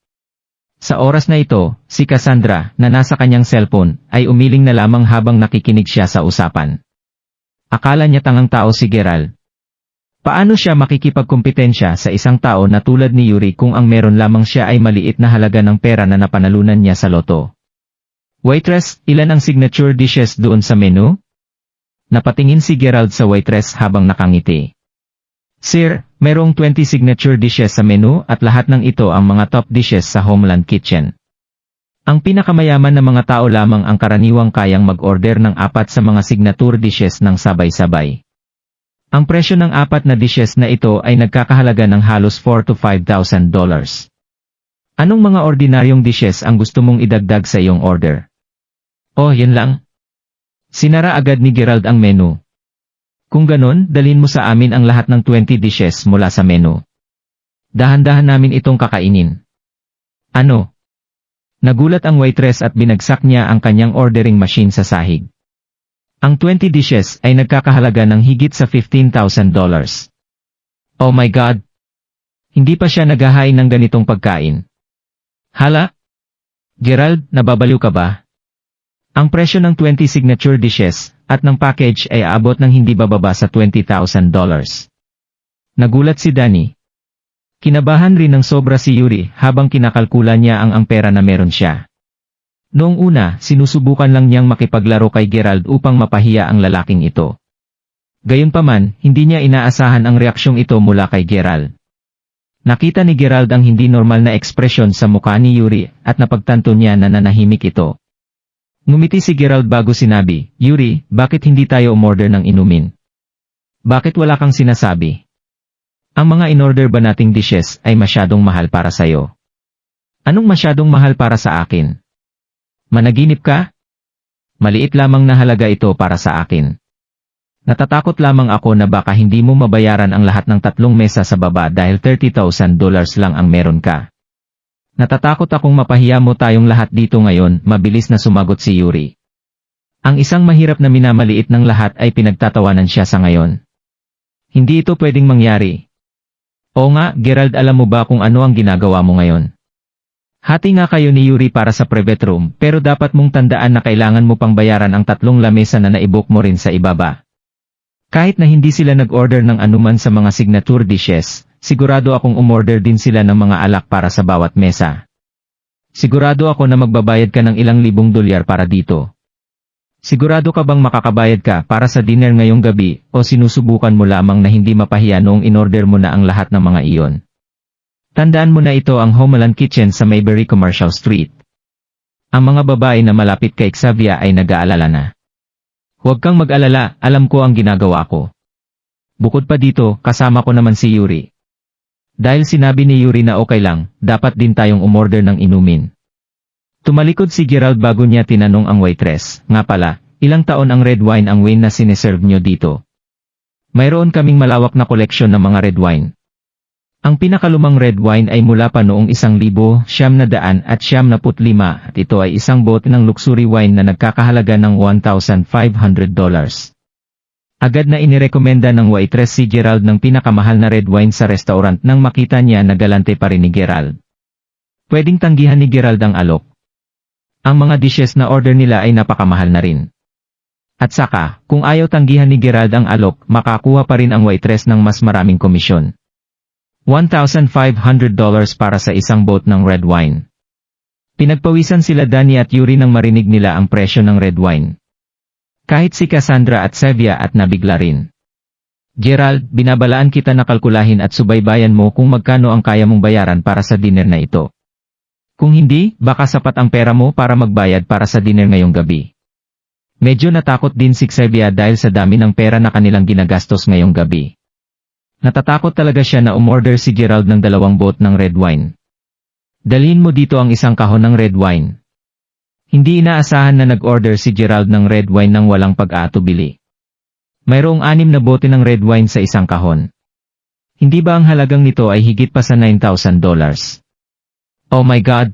Sa oras na ito, si Cassandra, na nasa kanyang cellphone, ay umiling na lamang habang nakikinig siya sa usapan. Akala niya tangang tao si Gerald. Paano siya makikipagkumpetensya sa isang tao na tulad ni Yuri kung ang meron lamang siya ay maliit na halaga ng pera na napanalunan niya sa loto? Waitress, ilan ang signature dishes doon sa menu? Napatingin si Gerald sa waitress habang nakangiti. Sir, merong 20 signature dishes sa menu at lahat ng ito ang mga top dishes sa Homeland Kitchen. Ang pinakamayaman na mga tao lamang ang karaniwang kayang mag-order ng 4 sa mga signature dishes ng sabay-sabay. Ang presyo ng 4 na dishes na ito ay nagkakahalaga ng halos $4,000 to $5,000. Anong mga ordinaryong dishes ang gusto mong idagdag sa iyong order? Oh, yun lang. Sinara agad ni Gerald ang menu. Kung ganon, dalhin mo sa amin ang lahat ng 20 dishes mula sa menu. Dahan-dahan namin itong kakainin. Ano? Nagulat ang waitress at binagsak niya ang kanyang ordering machine sa sahig. Ang 20 dishes ay nagkakahalaga ng higit sa $15,000. Oh my God! Hindi pa siya naghahain ng ganitong pagkain. Hala? Gerald, nababaliw ka ba? Ang presyo ng 20 signature dishes at ng package ay aabot ng hindi bababa sa $20,000. Nagulat si Danny. Kinabahan rin ng sobra si Yuri habang kinakalkula niya ang pera na meron siya. Noong una, sinusubukan lang niyang makipaglaro kay Gerald upang mapahiya ang lalaking ito. Gayunpaman, hindi niya inaasahan ang reaksyong ito mula kay Gerald. Nakita ni Gerald ang hindi normal na ekspresyon sa mukha ni Yuri at napagtanto niya na nanahimik ito. Ngumiti si Gerald bago sinabi, Yuri, bakit hindi tayo umorder ng inumin? Bakit wala kang sinasabi? Ang mga in-order ba nating dishes ay masyadong mahal para sayo? Anong masyadong mahal para sa akin? Managinip ka? Maliit lamang na halaga ito para sa akin. Natatakot lamang ako na baka hindi mo mabayaran ang lahat ng 3 mesa sa baba dahil $30,000 lang ang meron ka. Natatakot akong mapahiya mo tayong lahat dito ngayon, mabilis na sumagot si Yuri. Ang isang mahirap na minamaliit ng lahat ay pinagtatawanan siya sa ngayon. Hindi ito pwedeng mangyari. Oo nga, Gerald, alam mo ba kung ano ang ginagawa mo ngayon? Hati nga kayo ni Yuri para sa private room, pero dapat mong tandaan na kailangan mo pang bayaran ang 3 lamesa na naibook mo rin sa ibaba. Kahit na hindi sila nag-order ng anuman sa mga signature dishes, sigurado akong umorder din sila ng mga alak para sa bawat mesa. Sigurado ako na magbabayad ka ng ilang libong dolyar para dito. Sigurado ka bang makakabayad ka para sa dinner ngayong gabi o sinusubukan mo lamang na hindi mapahiya noong inorder mo na ang lahat ng mga iyon? Tandaan mo na ito ang Homeland Kitchen sa Mayberry Commercial Street. Ang mga babae na malapit kay Xavier ay nag-aalala na. Huwag kang mag-alala, alam ko ang ginagawa ko. Bukod pa dito, kasama ko naman si Yuri. Dahil sinabi ni Yuri na okay lang, dapat din tayong umorder ng inumin. Tumalikod si Gerald bago niya tinanong ang waitress, nga pala, ilang taon ang red wine ang wine na sineserve nyo dito? Mayroon kaming malawak na koleksyon ng mga red wine. Ang pinakalumang red wine ay mula pa noong 1995 at ito ay isang bote ng luxury wine na nagkakahalaga ng $1,500. Agad na inirekomenda ng waitress si Gerald ng pinakamahal na red wine sa restaurant nang makita niya na galante pa rin ni Gerald. Pwedeng tanggihan ni Gerald ang alok. Ang mga dishes na order nila ay napakamahal na rin. At saka, kung ayaw tanggihan ni Gerald ang alok, makakuha pa rin ang waitress ng mas maraming komisyon. $1,500 para sa isang bote ng red wine. Pinagpawisan sila Danny at Yuri nang marinig nila ang presyo ng red wine. Kahit si Cassandra at Sevia at nabigla rin. Gerald, binabalaan kita na kalkulahin at subaybayan mo kung magkano ang kaya mong bayaran para sa dinner na ito. Kung hindi, baka sapat ang pera mo para magbayad para sa dinner ngayong gabi. Medyo natakot din si Sevia dahil sa dami ng pera na kanilang ginagastos ngayong gabi. Natatakot talaga siya na umorder si Gerald ng 2 bote ng red wine. Dalhin mo dito ang isang kahon ng red wine. Hindi inaasahan na nag-order si Gerald ng red wine nang walang pag-aatubili. Mayroong 6 na bote ng red wine sa isang kahon. Hindi ba ang halagang nito ay higit pa sa $9,000? Oh my God,